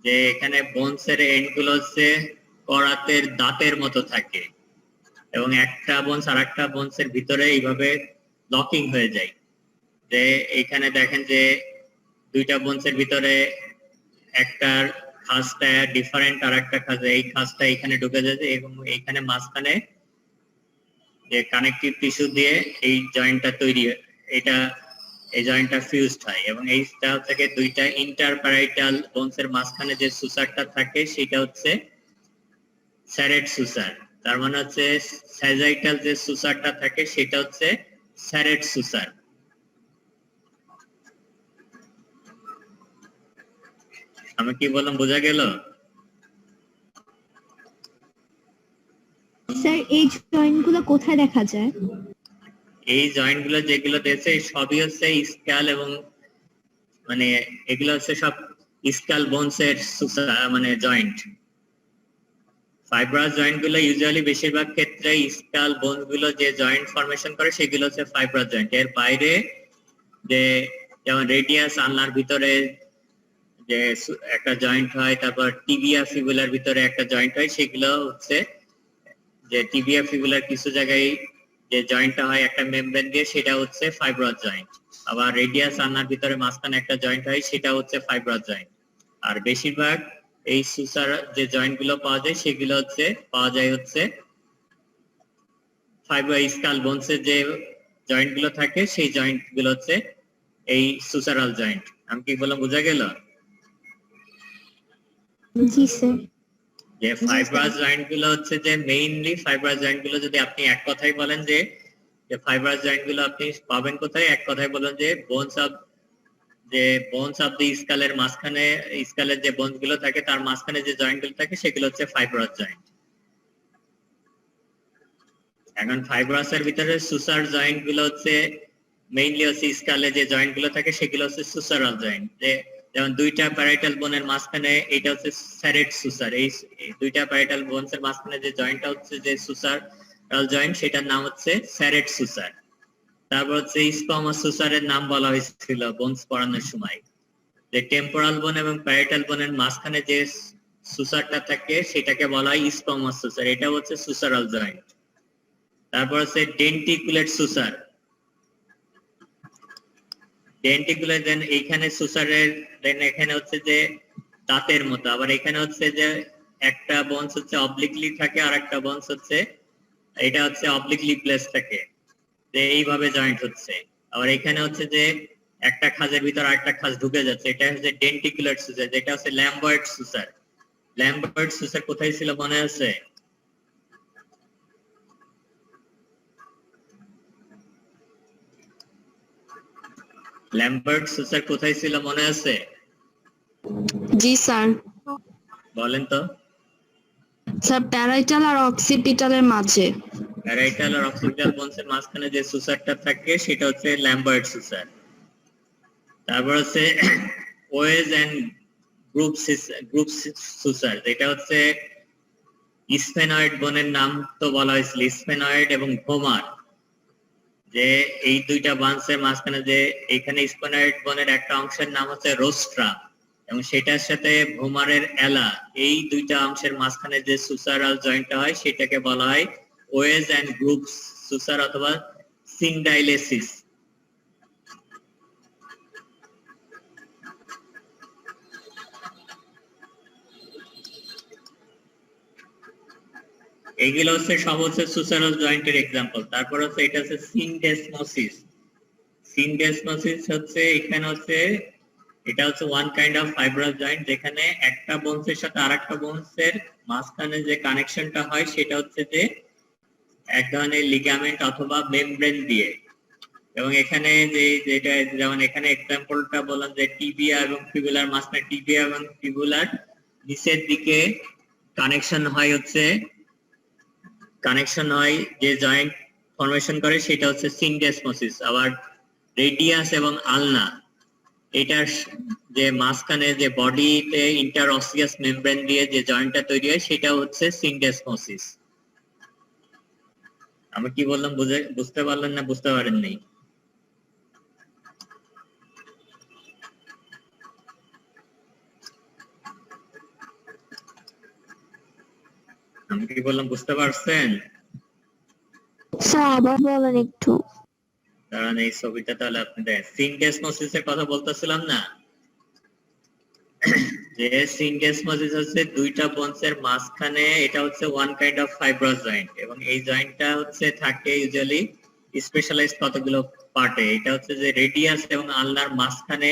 যে এখানে বোনসের এন্ড গুলো হচ্ছে করাতের দাঁতের মতো থাকে এবং একটা বোনস আর একটা বোনসের ভিতরে এইভাবে লকিং হয়ে যায়। যে এইখানে দেখেন যে দুইটা বোনসের ভিতরে একটার খাসটা ডিফারেন্ট আর একটা খাস, এই খাসটা এখানে ঢুকে যাচ্ছে এবং এইখানে মাঝখানে যে কানেকটিভ টিস্যু দিয়ে এই জয়েন্টটা তৈরি, এটা এই জয়েন্টটা ফিউজড হয় এবং এইটা থেকে দুইটা ইন্টারপ্যারাইটাল বোনসের মাঝখানে যে সুসারটা থাকে সেটা হচ্ছে স্যারেট সুসার। তার মানে হচ্ছে স্যাজাইটাল যে সুসারটা থাকে সেটা হচ্ছে স্যারেট সুসার। আমি কি বললাম বোঝা গেল? স্যার এই জয়েন্টগুলো কোথায় দেখা যায়? এই জয়েন্ট গুলো যেগুলো দিয়েছে সবই হচ্ছে স্ক্যাল এবং মানে এগুলো হচ্ছে সব স্ক্যাল বোনসের মানে জয়েন্ট। ফাইব্রাস জয়েন্ট গুলো ইউজুয়ালি বেশিরভাগ ক্ষেত্রে স্ক্যাল বোন গুলো যে জয়েন্ট ফরমেশন করে সেগুলো হচ্ছে ফাইব্রাস জয়েন্ট। এর বাইরে যে যেমন রেডিয়াস আলনার ভিতরে যে একটা জয়েন্ট হয়, তারপর টিবিয়া ফিবুলার ভিতরে একটা জয়েন্ট হয়, সেগুলো হচ্ছে যে টিবিয়া ফিবুলার কিছু জায়গায় যে জয়েন্টটা হয় একটা মেমব্রেন দিয়ে, সেটা হচ্ছে ফাইব্রাস জয়েন্ট। আবার রেডিয়াস আলনার ভিতরে মাঝখানে একটা জয়েন্ট হয়, সেটা হচ্ছে ফাইব্রাস জয়েন্ট। আর বেশিরভাগ এই সুসার যে জয়েন্ট গুলো পাওয়া যায় সেগুলো হচ্ছে পাওয়া যায় হচ্ছে স্কাল বোনসের যে জয়েন্ট গুলো থাকে সেই জয়েন্ট গুলো হচ্ছে এই সুসারাল জয়েন্ট। আমি কি বললাম বোঝা গেল? জি স্যার। যে ফাইব্রাস জয়েন্ট গুলো হচ্ছে যে মেইনলি ফাইব্রাস জয়েন্ট গুলো যদি আপনি এক কথায় বলেন যে ফাইব্রাস জয়েন্ট গুলো আপনি পাবেন কোথায়, এক কথায় বলেন যে বোনস অফ দি স্কালের মাঝখানে, স্কালের যে বোনস গুলো থাকে তার মাঝখানে যে জয়েন্ট গুলো থাকে সেগুলো হচ্ছে ফাইব্রাস জয়েন্ট। এখন ফাইব্রাসের ভিতরে সুসার জয়েন্ট গুলো হচ্ছে মেইনলি হচ্ছে স্কালে যে জয়েন্ট গুলো থাকে সেগুলো হচ্ছে সুসারাল জয়েন্ট। যেমন দুইটা প্যারাইটাল বোনের মাঝখানে এটা হচ্ছে স্যারেট সুসার। এই দুইটা প্যারাইটাল বোনসের মাঝখানে যে জয়েন্টটা হচ্ছে যে সুসারাল জয়েন্ট, সেটার নাম হচ্ছে স্যারেট সুসার। তারপর হচ্ছে স্কোয়ামাস সুসারের নাম বলা হয়েছিল বোনস পড়ানোর সময়, যে টেম্পোরাল বোন এবং প্যারাইটাল বোনের মাঝখানে যে সুসারটা থাকে সেটাকে বলা হয় স্কোয়ামাস সুসার, এটা হচ্ছে সুসারাল জয়েন্ট। তারপর হচ্ছে ডেন্টিকুলেট সুসার। ডেন্টিকুলেট দেন এইখানে সুসারের দেন এখানে হচ্ছে যে দাঁতের মতো, আবার এখানে হচ্ছে যে একটা বোনস হচ্ছে অবলিকলি থাকে আর একটা বোনস হচ্ছে এটা হচ্ছে অবলিকলি প্লেস থাকে, যে এইভাবে জয়েন্ট হচ্ছে। আবার এখানে হচ্ছে যে একটা খাজের ভিতর আরেকটা খাজ ঢুকে যাচ্ছে, এটা হচ্ছে ডেন্টিকুলেট সুসার। যেটা হচ্ছে ল্যাম্বার্ট সুসার। ল্যাম্বার্ট সুসার কোথায় ছিল মনে আছে? ল্যাম্বার্ট সুসার কোথায় ছিল মনে আছে? জি স্যার। বলেন তো। স্যার প্যারাইটাল আর অক্সিপিটালের মাঝে। প্যারাইটাল আর অক্সিপিটাল বোনসের মাঝখানে যে সুসারটা থাকে সেটা হচ্ছে ল্যাম্বার্ট সুসার। তারপর হচ্ছে ওয়েজ এন্ড গ্রুপ সুসার, যেটা হচ্ছে স্ফেনয়েড বোনের নাম তো বলা হয়েছিল, স্ফেনয়েড এবং ভোমার, যে এই দুইটা বান্সের মাঝখানে যে এখানে স্ফেনয়েড বোনের একটা অংশের নাম হচ্ছে রোস্ট্রা এবং সেটার সাথে ভোমারের এলা, এই দুইটা অংশের মাঝখানে যে সুসারাল জয়েন্টটা হয় সেটাকে বলা হয় ওয়েজ এন্ড গ্রুপস সুসার অথবা সিন্ডাইলেসিস। এইগুলো হচ্ছে সব হচ্ছে সুসারাল জয়েন্টের এক্সাম্পল। তারপর হচ্ছে এটা হচ্ছে সিনডেসমোসিস। সিনডেসমোসিস হচ্ছে এখানে হচ্ছে এটা হচ্ছে one kind of fibrous joint, যেখানে একটা বোনসের সাথে আরেকটা বোনসের মাঝখানে যে কানেকশনটা হয় সেটা হচ্ছে যে এক ধরনের লিগামেন্ট অথবা মেমব্রেন দিয়ে। এবং এখানে যেটা যেমন এখানে এক্সাম্পলটা বললাম যে টিবিয়া এবং ফিবুলার মাঝখানে, টিবিয়া এবং ফিবুলার নিচের দিকে কানেকশন হয় যে জয়েন্ট ফরমেশন করে সেটা হচ্ছে সিনডেসমোসিস। আবার রেডিয়াস এবং আলনা এটার যে মাঝখানে যে বডিতে ইন্টারঅসিয়াস মেমব্রেন দিয়ে যে জয়েন্টটা তৈরি হয় সেটা হচ্ছে সিনডেসমোসিস। আমি কি বললাম বুঝতে পারলেন না বুঝতে পারেন নাই? আমি কি বললাম বুঝতে পারছেন? স্যার আবার বলেন একটু। কারণ এই ছবিটা তাহলে আপনি দেখেন, সিনডেসমোসিসের কথা বলতেছিলাম না, যে সিনডেসমোসিস হচ্ছে দুইটা বোনসের মাঝখানে, এটা হচ্ছে one kind of fibrous joint এবং এই জয়েন্টটা হচ্ছে থাকে ইউজুয়ালি স্পেশালাইজড কতগুলো পার্টে। এটা হচ্ছে যে রেডিয়াস এবং আলনার মাঝখানে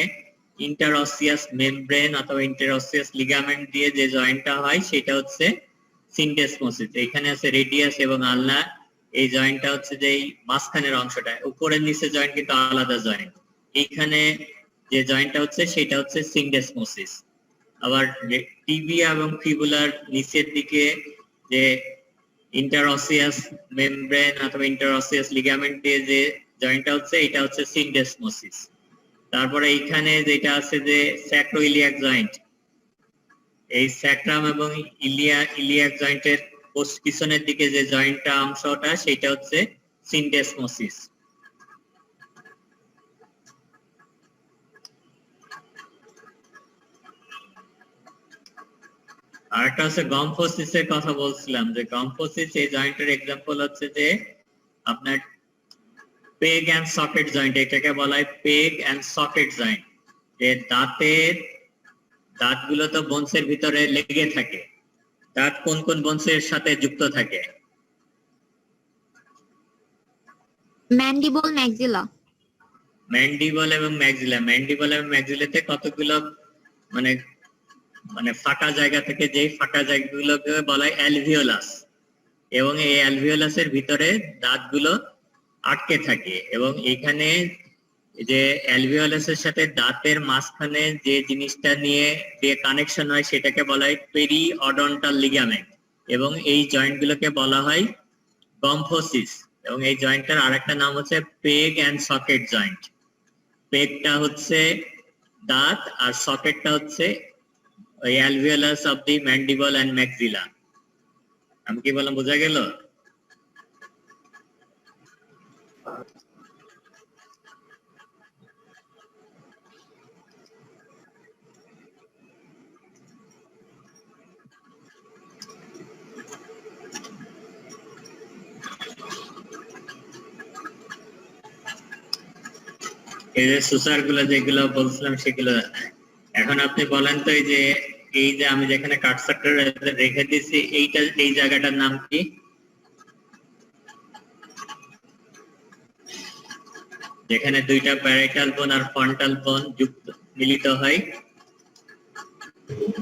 ইন্টারঅসিয়াস মেমব্রেন অথবা ইন্টারঅসিয়াস লিগামেন্ট দিয়ে যে জয়েন্টটা হয় সেটা হচ্ছে সিনডেসমোসিস। এখানে আছে রেডিয়াস এবং আলনা, এই জয়েন্টটা হচ্ছে যে এই মাঝখানের অংশটা, উপরের নিচে জয়েন্ট কিন্তু আলাদা জয়েন্ট। এইখানে যে জয়েন্টটা হচ্ছে সেটা হচ্ছে সিনডেসমোসিস। আবার টিবিয়া এবং ফিবুলার নিচের দিকে যে ইন্টারঅসিয়াস মেমব্রেন অথবা ইন্টারঅসিয়াস লিগামেন্ট দিয়ে যে জয়েন্টটা হচ্ছে এটা হচ্ছে সিনডেসমোসিস। তারপরে এইখানে যেটা আছে যে স্যাক্রোইলিয়াক জয়েন্ট, এই স্যাক্রাম এবং ইলিয়াক জয়েন্টের পিছনের দিকে যে জয়েন্টটা অংশটা সেটা হচ্ছে সিনডেসমোসিস। আর একটা হচ্ছে গম্ফোসিসের কথা বলছিলাম, যে গম্ফোসিস এই জয়েন্টের এক্সাম্পল হচ্ছে যে আপনার পেগ এন্ড সকেট জয়েন্ট, এটাকে বলা হয় পেগ এন্ড সকেট জয়েন্ট। যে দাঁতগুলো তো বোনসের ভিতরে লেগে থাকে, দাঁত কোন কোন বোনসের সাথে যুক্ত থাকে? Mandible, maxilla. ম্যান্ডিবল এবং ম্যাক্সিলা। ম্যান্ডিবল এবং ম্যাক্সিলাতে কতগুলো মানে মানে ফাঁকা জায়গা থেকে, যে ফাঁকা জায়গাগুলোকে বলা হয় অ্যালভিওলাস, এবং এই অ্যালভিওলাসের ভিতরে দাঁতগুলো আটকে থাকে। এবং এখানে যে অ্যালভিওলাসের সাথে দাঁতের মাঝখানে যে জিনিসটা নিয়ে যে কানেকশন হয় সেটাকে বলা হয় পেরিঅডন্টাল লিগামেন্ট, এবং এই জয়েন্টগুলোকে বলা হয় গম্ফোসিস। এবং এই জয়েন্টটার আরেকটা নাম হচ্ছে পেগ এন্ড সকেট জয়েন্ট। পেগটা হচ্ছে দাঁত আর সকেটটা হচ্ছে ওই alveolus of the mandible and maxilla. আমি কি বললাম বোঝা গেল? এই যে সুসার গুলো যেগুলো বলছিলাম সেগুলো। এখন আপনি বলেন তো এই যে আমি যেখানে কাটসারটা রেখে দিয়েছি এই জায়গাটার নাম কি? যেখানে দুইটা প্যারাইটাল বোন আর ফ্রন্টাল বোন যুক্ত মিলিত হয়।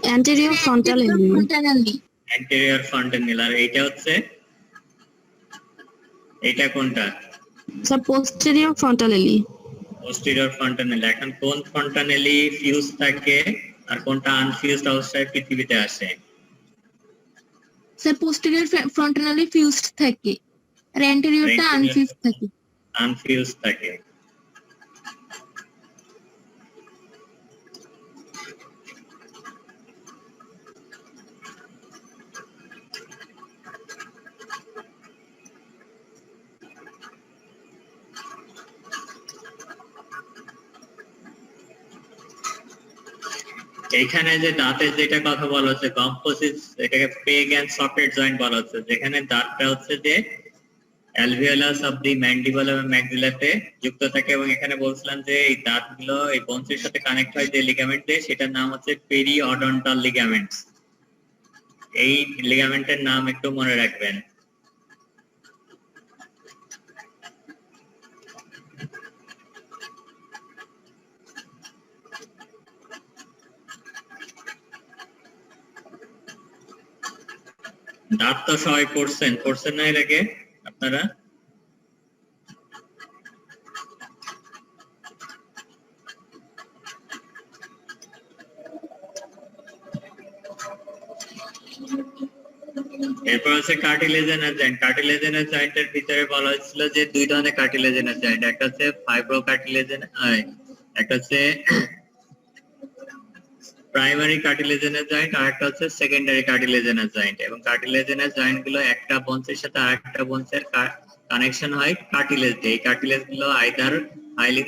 অ্যান্টেরিয়র ফ্রন্টাল এলি। অ্যান্টেরিয়র ফ্রন্টাল এলি। আর এইটা হচ্ছে, এইটা কোনটা? স্যার পোস্টেরিয়র ফ্রন্টাল এলি। পোস্টেরিয়র ফ্রন্টাল এলি। এখন কোন ফ্রন্টাল এলি ফিউজ থাকে আর কোনটা আনফিউজড অবস্থায় পৃথিবীতে আসে? স্যার পোস্টেরিয়র ফ্রন্টালি ফিউজড থাকে আর অ্যান্টেরিয়রটা আনফিউজড থাকে। আনফিউজড থাকে। এখানে যে দাঁতের যেটা কথা বলা হচ্ছে কম্পোসিট, এটাকে পেগ এন্ড সকেট জয়েন্ট বলা হচ্ছে, যেখানে দাঁতটা হচ্ছে যে অ্যালভিওলাস অফ দি ম্যান্ডিবল এবং ম্যাক্সিলাতে যুক্ত থাকে, এবং এখানে বলছিলাম যে এই দাঁতগুলো এই বোনসের সাথে কানেক্ট হয় যে লিগামেন্ট দিয়ে, সেটার নাম হচ্ছে পেরিঅডন্টাল লিগামেন্টস। এই লিগামেন্টের নাম একটু মনে রাখবেন। দাঁত তো সবাই পড়ছেন না এর আগে আপনারা? এরপর আছে কার্টিলেজেনাস জয়েন্ট। কার্টিলেজেনাস জয়েন্টের ভিতরে বলা হয়েছিল যে দুই ধরনের কার্টিলেজেনাস জয়েন্ট, একটা হচ্ছে ফাইব্রো কার্টিলেজেনাস, একটা হচ্ছে প্রাইমারি কার্টিলেজেনাস জয়েন্ট, আর একটা হচ্ছে সেকেন্ডারি কার্টিলেজেনাস জয়েন্ট। এবং কার্টিলেজেনাস জয়েন্ট গুলো একটা বোনসের সাথে আরেকটা বোনসের কানেকশন হয় কার্টিলেজ দিয়ে। এই কার্টিলেজ গুলো আইদার হাইলিন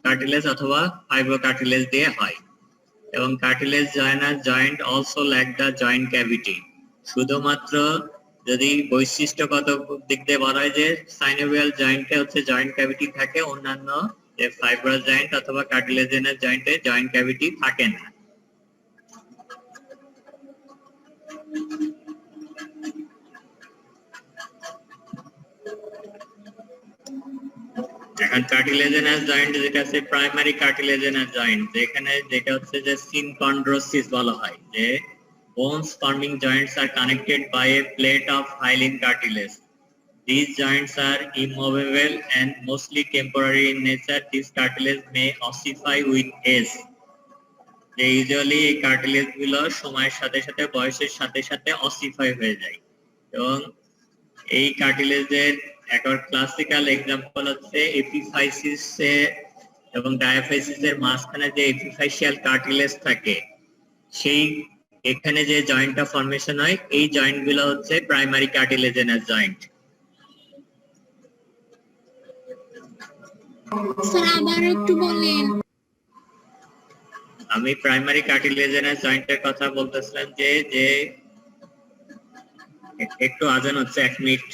কার্টিলেজ অথবা ফাইব্রো কার্টিলেজ দিয়ে হয়। এবং cartilage joint also lack the joint cavity. শুধুমাত্র যদি বৈশিষ্ট্যগত দিক দিয়ে বলা হয় যে সাইনোভিয়াল জয়েন্টে হচ্ছে জয়েন্ট ক্যাভিটি থাকে, অন্যান্য যে ফাইব্রাস জয়েন্ট অথবা কার্টিলেজেনাস জয়েন্টে জয়েন্ট ক্যাভিটি থাকে না। এখন কার্টিলেজেনাস জয়েন্ট যেটা আছে প্রাইমারি কার্টিলেজেনাস জয়েন্ট, যেখানে যেটা হচ্ছে যে সিনকন্ড্রোসিস বলা হয়, যে bones forming joints are connected by a plate of hyaline cartilage. These joints are immovable and mostly temporary in nature. This cartilage may ossify with age. যে ইউজুয়ালি এই কার্টিলেজ গুলো সময়ের সাথে সাথে বয়সের সাথে সাথে অসিফাই হয়ে যায়। এবং এই কার্টিলেজের একটা ক্লাসিক্যাল এক্সাম্পল হচ্ছে এপিফাইসিস এবং ডায়াফাইসিস এর মাঝখানে যে এপিফাইশিয়াল কার্টিলেজ থাকে, সেই এখানে যে জয়েন্টটা ফর্মেশন হয়, এই জয়েন্ট গুলো হচ্ছে প্রাইমারি কার্টিলেজেনাস জয়েন্ট। স্যার আবার একটু বলেন। আমি প্রাইমারি কার্টিলেজেনাস জয়েন্টের কথা বলতেছিলাম যে একটু আজান হচ্ছে, 1 মিনিট।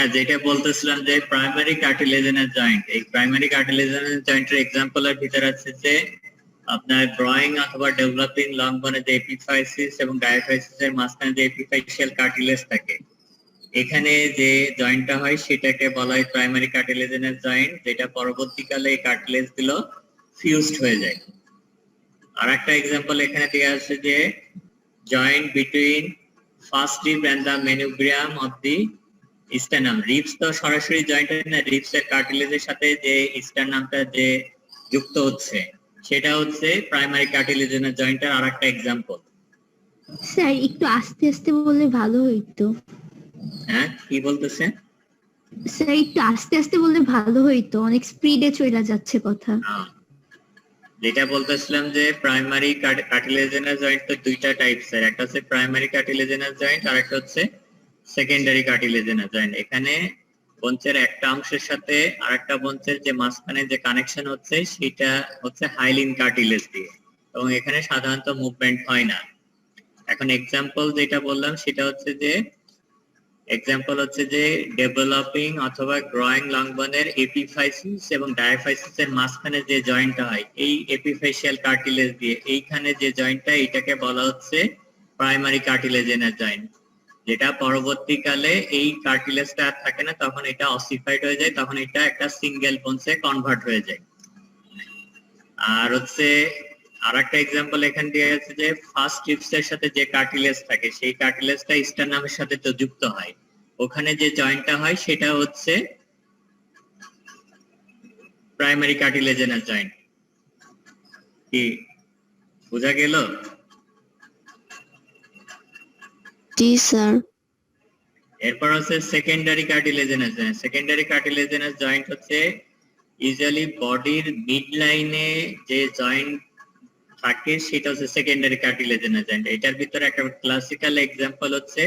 হ্যাঁ, যেটা বলতেছিলাম যে প্রাইমারি কার্টিলেজেনাস জয়েন্ট, এই প্রাইমারি কার্টিলেজেনাস জয়েন্টের এক্সাম্পলের ভিতরে আছে যে আপনার গ্রোয়িং অথবা ডেভেলপিং লং বোনে যে এপিফাইসিস এবং ডায়াফাইসিস এর মাঝখানে যে এপিফাইশিয়াল কার্টিলেজ থাকে, এখানে যে জয়েন্টটা হয় সেটাকে বলা হয় প্রাইমারি কার্টিলেজেনাস জয়েন্ট, যেটা পরবর্তীকালে এই কার্টিলেজ গুলো ফিউজড হয়ে যায়। আর একটা এক্সাম্পল এখানে দেওয়া আছে যে joint between first rib and the manubrium of the sternum. Ribs তো সরাসরি জয়েন্ট না, রিবস এর কার্টিলেজের সাথে যে স্টার্নামটা যে যুক্ত হচ্ছে সেটা হচ্ছে প্রাইমারি কার্টিলেজেনাস জয়েন্টের আরেকটা এক্সাম্পল। স্যার একটু আস্তে আস্তে বললে ভালো হইতো। হ্যাঁ, কি বলতেছেন? স্যার একটু আস্তে আস্তে বললে ভালো হইতো, অনেক স্পিডে চলে যাচ্ছে কথা। যেটা বলতেছিলাম যে প্রাইমারি কার্টিলেজেনাস জয়েন্ট তো দুইটা টাইপসের, একটা হচ্ছে প্রাইমারি কার্টিলেজেনাস জয়েন্ট আর একটা হচ্ছে সেকেন্ডারি কার্টিলেজেনাস জয়েন্ট। এখানে বঞ্চের একটা অংশের সাথে আরেকটা বঞ্চের যে মাঝখানে যে কানেকশন হচ্ছে সেটা হচ্ছে হাইলিন কার্টিলেজ দিয়ে, এবং এখানে সাধারণত মুভমেন্ট হয় না। এখন এক্সাম্পল যেটা বললাম সেটা হচ্ছে যে ডেভেলপিং অথবা গ্রোয়িং লং বোনের এপিফাইসিস এবং ডায়াফাইসিস এর মাঝখানে যে জয়েন্টটা হয় এই এপিফেশিয়াল কার্টিলেজ দিয়ে, এইখানে যে জয়েন্টটা এটাকে বলা হচ্ছে প্রাইমারি কার্টিলেজেনাস জয়েন্ট, যেটা পরবর্তীকালে এই কার্টিলেজটা আর থাকে না, তখন এটা অসিফাইড হয়ে যায়, তখন এটা একটা সিঙ্গেল বোনসে কনভার্ট হয়ে যায়। আর হচ্ছে আরেকটা এক্সাম্পল এখানে দেওয়া আছে যে ফার্স্ট রিবস এর সাথে যে কার্টিলেজ থাকে সেই কার্টিলেজটা স্টার্নামের সাথে তো যুক্ত হয়, ওখানে যে জয়েন্টটা হয় সেটা হচ্ছে প্রাইমারি কার্টিলেজেনাস জয়েন্ট। কি বোঝা গেল? জি স্যার। এরপর হচ্ছে সেকেন্ডারি কার্টিলেজেনাস জয়েন্ট। সেকেন্ডারি কার্টিলেজেনাস জয়েন্ট হচ্ছে ইউজুয়ালি বডির মিড লাইনে যে জয়েন্ট থাকে সেটা হচ্ছে সেকেন্ডারি কার্টিলেজেনাস জয়েন্ট। এটার ভিতরে একটা ক্লাসিক্যাল এক্সাম্পল হচ্ছে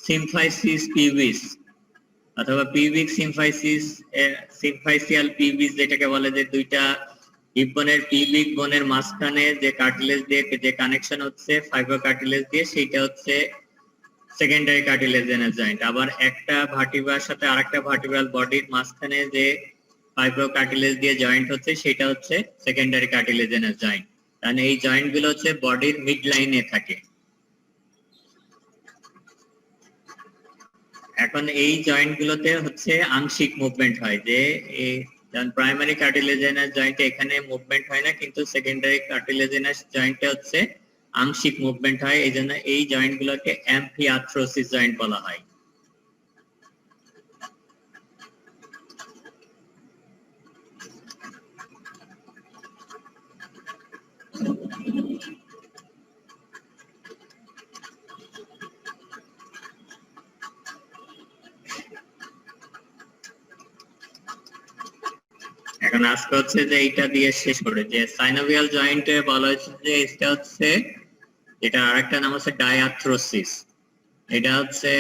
সিমফাইসিস পিউবিস অথবা পিউবিক সিমফাইসিস, সিমফাইসিয়াল পিউবিস যেটাকে বলে, যে দুইটা হিপ বোনের পিউবিক বোনের মাঝখানে যে কার্টিলেজ দিয়ে যে কানেকশন হচ্ছে ফাইব্রো কার্টিলেজ দিয়ে, সেইটা হচ্ছে সেকেন্ডারি কার্টিলেজেনাস জয়েন্ট। আবার একটা ভার্টিব্রার সাথে আরেকটা ভার্টিব্রাল বডির মাঝখানে যে ফাইব্রো কার্টিলেজ দিয়ে জয়েন্ট হচ্ছে সেটা হচ্ছে সেকেন্ডারি কার্টিলেজেনাস জয়েন্ট। মানে এই জয়েন্ট গুলো হচ্ছে বডির মিড লাইনে থাকে। এখন এই জয়েন্ট গুলোতে হচ্ছে আংশিক মুভমেন্ট হয়, যে যেমন প্রাইমারি কার্টিলেজেনাস জয়েন্টে এখানে মুভমেন্ট হয় না, কিন্তু সেকেন্ডারি কার্টিলেজেনাস জয়েন্টে হচ্ছে আংশিক মুভমেন্ট হয়, এই জন্য এই জয়েন্ট গুলোকে অ্যাম্ফিআর্থ্রোসিস জয়েন্ট বলা হয়। এখন আজকে হচ্ছে যে এইটা দিয়ে শেষ করে, যে সাইনোভিয়াল জয়েন্টে বলা হয়েছে যে এটা হচ্ছে, এটা আরেকটা নাম হচ্ছে ডায়াথ্রোসিস। এটা হচ্ছে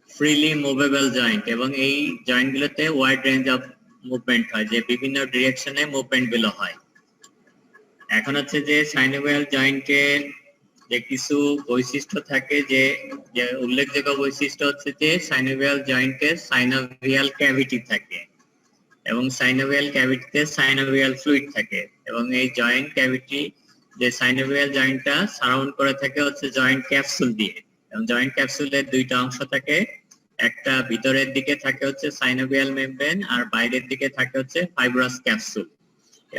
ফ্রিলি মুভেবল জয়েন্ট, এবং এই জয়েন্ট গুলোতে ওয়াইড রেঞ্জ অফ মুভমেন্ট হয়, যে বিভিন্ন ডিরেকশনে মুভমেন্ট গুলো হয়। এখন হচ্ছে যে সাইনোভিয়াল জয়েন্টের যে কিছু বৈশিষ্ট্য থাকে, যে উল্লেখযোগ্য বৈশিষ্ট্য হচ্ছে যে সাইনোভিয়াল জয়েন্টে সাইনোভিয়াল ক্যাভিটি থাকে, এবং সাইনোভিয়াল ক্যাভিটিতে সাইনোভিয়াল ফ্লুইড থাকে, এবং এই জয়েন্ট ক্যাভিটি যে সাইনোভিয়াল জয়েন্টটা সারাউন্ড করে থাকে হচ্ছে জয়েন্ট ক্যাপসুল দিয়ে, এবং জয়েন্ট ক্যাপসুলের দুইটা অংশ থাকে, একটা ভিতরের দিকে থাকে হচ্ছে সাইনোভিয়াল মেমব্রেন আর বাইরের দিকে থাকে হচ্ছে ফাইব্রাস ক্যাপসুল,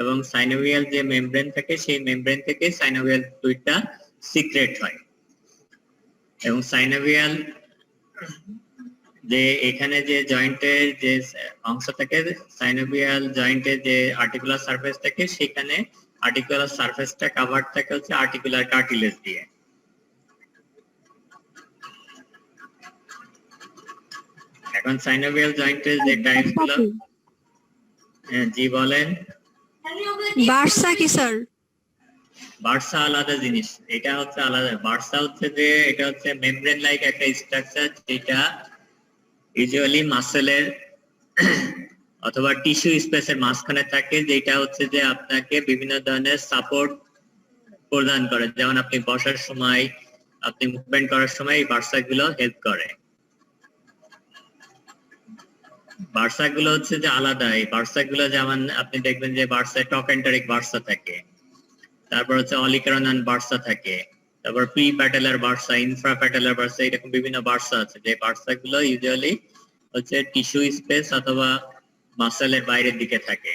এবং সাইনোভিয়াল যে মেমব্রেন থাকে সেই মেমব্রেন থেকে সাইনোভিয়াল ফ্লুইডটা সিক্রেট হয়। এবং সাইনোভিয়াল যে এখানে যে জয়েন্টের যে অংশ থাকে, সাইনোভিয়াল জয়েন্টের যে আর্টিকুলার সারফেস থাকে, সেখানে আর্টিকুলার সারফেসটা কভারড থাকে হচ্ছে আর্টিকুলার কার্টিলেজ দিয়ে। এখন সাইনোভিয়াল জয়েন্টের যে টাইপস গুলো, জি বলেন। বার্সা কি স্যার? বার্সা আলাদা জিনিস, এটা হচ্ছে আলাদা। বার্সা হচ্ছে যে এটা হচ্ছে মেমব্রেন লাইক একটা স্ট্রাকচার, যেটা ইউজুয়ালি মাসেলের অথবা টিস্যু স্পেসের মাঝখানে থাকে, যেটা হচ্ছে যে আপনাকে বিভিন্ন ধরনের সাপোর্ট প্রদান করে, যেমন আপনি বসার সময়, আপনি মুভমেন্ট করার সময় এই বার্সা গুলো হেল্প করে। বার্সা গুলো হচ্ছে যে আলাদা। এই বার্সা গুলো যেমন আপনি দেখবেন যে বার্সায় টকেন্টারিক বার্সা থাকে, তারপর হচ্ছে অলিকারনান বার্সা থাকে, তারপর pre patellar Barca, infra patellar Barca, এরকম বিভিন্ন বার্সা আছে। যে বার্সা গুলো ইউজুয়ালি হচ্ছে টিস্যু স্পেস অথবা মাসেলের বাইরের দিকে থাকে।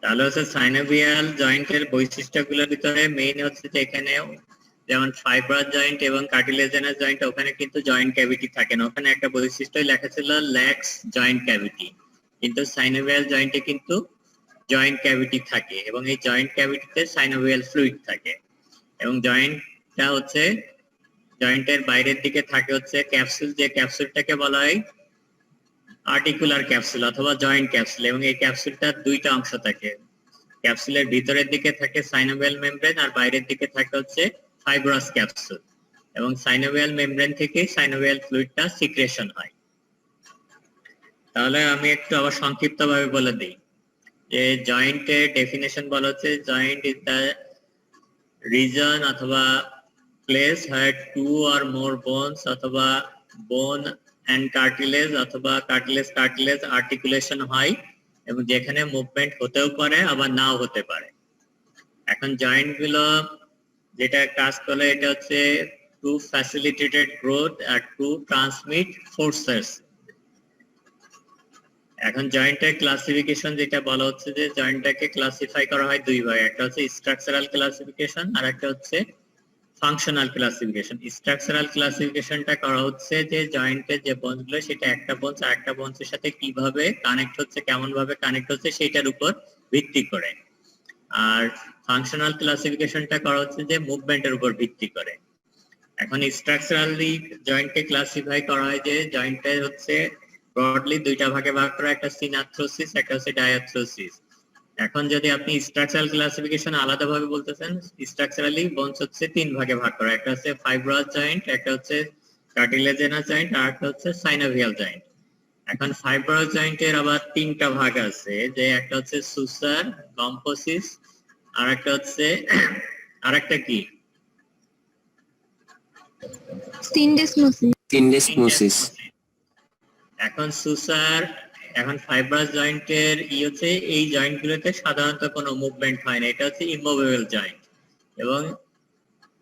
তাহলে হচ্ছে সাইনোভিয়াল জয়েন্টের বৈশিষ্ট্যগুলোর ভিতরে মেইন হচ্ছে যে এখানে যেমন ফাইব্রাস জয়েন্ট এবং কার্টিলেজিনাস জয়েন্ট, ওখানে কিন্তু জয়েন্ট ক্যাভিটি থাকে না। ওখানে একটা বৈশিষ্ট্যই লেখা ছিল ল্যাক্স জয়েন্ট ক্যাভিটি, কিন্তু সাইনোভিয়াল জয়েন্টে কিন্তু জয়েন্ট ক্যাভিটি থাকে এবং এই জয়েন্ট ক্যাভিটিতে সাইনোভিয়াল ফ্লুইড থাকে। এবং জয়েন্টটা হচ্ছে জয়েন্টের বাইরের দিকে থাকে হচ্ছে ক্যাপসুল, যে ক্যাপসুলটাকে বলা হয় আর্টিকুলার ক্যাপসুল অথবা জয়েন্ট ক্যাপসুল। এবং এই ক্যাপসুলটার দুইটা অংশ থাকে, ক্যাপসুলের ভিতরের দিকে থাকে সাইনোভিয়াল মেমব্রেন আর বাইরের দিকে থাকে হচ্ছে ফাইব্রাস ক্যাপসুল। এবং সাইনোভিয়াল মেমব্রেন থেকে সাইনোভিয়াল ফ্লুইডটা সিক্রেশন হয়। তাহলে আমি একটু আবার সংক্ষিপ্তভাবে বলে দিই যে জয়েন্টের ডেফিনেশন বলা হচ্ছে জয়েন্ট ইজ দ্য রিজন অথবা place where two or more bones অথবা বোন এন্ড কার্টিলেজ অথবা কার্টিলেজ আর্টিকুলেশন হয় এবং যেখানে মুভমেন্ট হতেও পারে আবার নাও হতে পারে। এখন জয়েন্ট গুলো যেটা কাজ করে এটা হচ্ছে টু ফ্যাসিলিটেটেড গ্রোথ আর টু ট্রান্সমিট ফোর্সেস। এখন জয়েন্টের ক্লাসিফিকেশন যেটা বলা হচ্ছে যে জয়েন্টটাকে ক্লাসিফাই করা হয় দুই ভাগে, একটা হচ্ছে স্ট্রাকচারাল ক্লাসিফিকেশন আর একটা হচ্ছে ফাংশনাল ক্লাসিফিকেশন। স্ট্রাকচারাল ক্লাসিফিকেশনটা করা হচ্ছে যে জয়েন্টের যে বোনস গুলো সেটা একটা বোনস আর একটা বোনসের সাথে কিভাবে কানেক্ট হচ্ছে, কেমন ভাবে কানেক্ট হচ্ছে সেটার উপর ভিত্তি করে। আর ফাংশনাল ক্লাসিফিকেশনটা করা হচ্ছে যে মুভমেন্টের উপর ভিত্তি করে। এখন স্ট্রাকচারালি জয়েন্টকে ক্লাসিফাই করা হয় যে জয়েন্টে হচ্ছে ব্রডলি দুইটা ভাগে ভাগ করা, একটা সিনাথ্রোসিস একটা হচ্ছে ডায়াথ্রোসিস। এখন যদি আপনি স্ট্রাকচারাল ক্লাসিফিকেশন আলাদাভাবে বলতেছেন, স্ট্রাকচারালি বোনস হচ্ছে তিন ভাগে ভাগ করা, একটা হচ্ছে ফাইব্রাস জয়েন্ট, একটা হচ্ছে কার্টিলেজিনাস জয়েন্ট আর একটা হচ্ছে সাইনোভিয়াল জয়েন্ট। এখন ফাইব্রাস জয়েন্টের আবার তিনটা ভাগ আছে, যে একটা হচ্ছে সুসার, কম্পোসিস আর একটা হচ্ছে আরেকটা কি সিন্ডেসমোসিস। এখন সুসার, এখন ফাইব্রাস জয়েন্টের হচ্ছে এই জয়েন্ট গুলোতে সাধারণত কোনো মুভমেন্ট হয় না, এটা হচ্ছে ইমুভেবল জয়েন্ট। এবং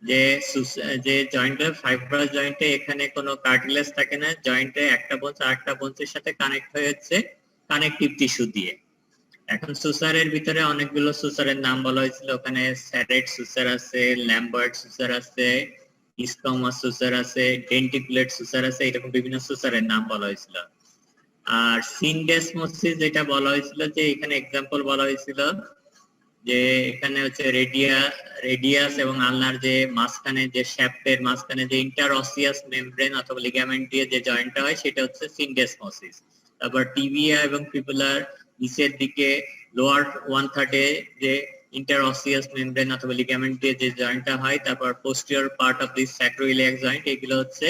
যে জয়েন্টের ফাইব্রাস জয়েন্টে এখানে কোনো কার্টিলেজ থাকে না, জয়েন্টে একটা বোনস আর একটা বোনসের সাথে কানেক্ট হয়ে যাচ্ছে কানেকটিভ টিস্যু দিয়ে। এখন সুসারের ভিতরে অনেকগুলো সুসারের নাম বলা হয়েছিল, ওখানে স্যারেট সুসার আছে, ল্যাম্বার্ট সুসার আছে, ইসকমাস সুসার আছে, ডেন্টিকুলেট সুসার আছে, এরকম বিভিন্ন সুসারের নাম বলা হয়েছিল। আর সিন্ডেসমোসিস যেটা বলা হয়েছিল যে এখানে এক্সাম্পল বলা হয়েছিল যে এখানে হচ্ছে রেডিয়াস এবং আলনার যে মাঝখানে যে শ্যাফটের মাঝখানে যে ইন্টারঅসিয়াস মেমব্রেন অথবা লিগামেন্ট দিয়ে যে জয়েন্টটা হয় সেটা হচ্ছে সিন্ডেসমোসিস। তারপর টিবিয়া এবং ফিবুলার নিচের দিকে লোয়ার 1/3 যে ইন্টারঅসিয়াস মেমব্রেন অথবা লিগামেন্ট দিয়ে যে জয়েন্টটা হয়, তারপর posterior part of this sacroiliac joint, এগুলো হচ্ছে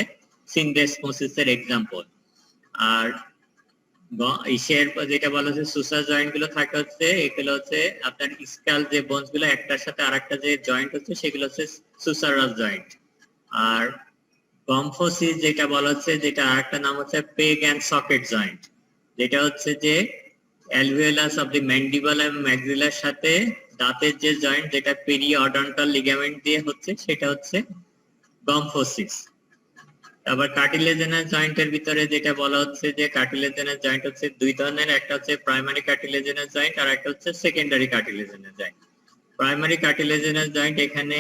সিন্ডেসমোসিসের এক্সাম্পল। আর ইসের যেটা বলা হচ্ছে সুসার জয়েন্ট গুলো থাকে হচ্ছে এগুলো হচ্ছে আপনার স্কাল যে বোনস গুলো একটার সাথে আরেকটা যে জয়েন্ট হচ্ছে সেগুলো হচ্ছে সুসারাস জয়েন্ট। আর কম্পোসিস যেটা বলা হচ্ছে যেটা আরেকটা নাম হচ্ছে পেগ এন্ড সকেট জয়েন্ট, যেটা হচ্ছে যে অ্যালভিওলাস অফ দি ম্যান্ডিবল এবং ম্যাক্সিলার সাথে দাঁতের যে জয়েন্ট যেটা পেরিঅডন্টাল লিগামেন্ট দিয়ে হচ্ছে সেটা হচ্ছে কম্পোসিস। আবার কার্টিলেজিনাস জয়েন্টের ভিতরে যেটা বলা হচ্ছে যে কার্টিলেজিনাস জয়েন্ট হচ্ছে দুই ধরনের, একটা হচ্ছে প্রাইমারি কার্টিলেজিনাস জয়েন্ট আর একটা হচ্ছে secondary cartilaginous joint. Primary cartilaginous joint এখানে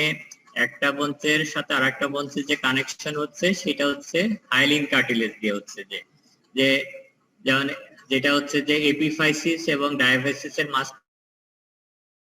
একটা বোনসের সাথে আরেকটা বোনসের যে কানেকশন হচ্ছে সেটা হচ্ছে হাইলিন কার্টিলেজ দিয়ে হচ্ছে, যে যেমন যেটা হচ্ছে যে এপিফাইসিস এবং ডায়াফাইসিসের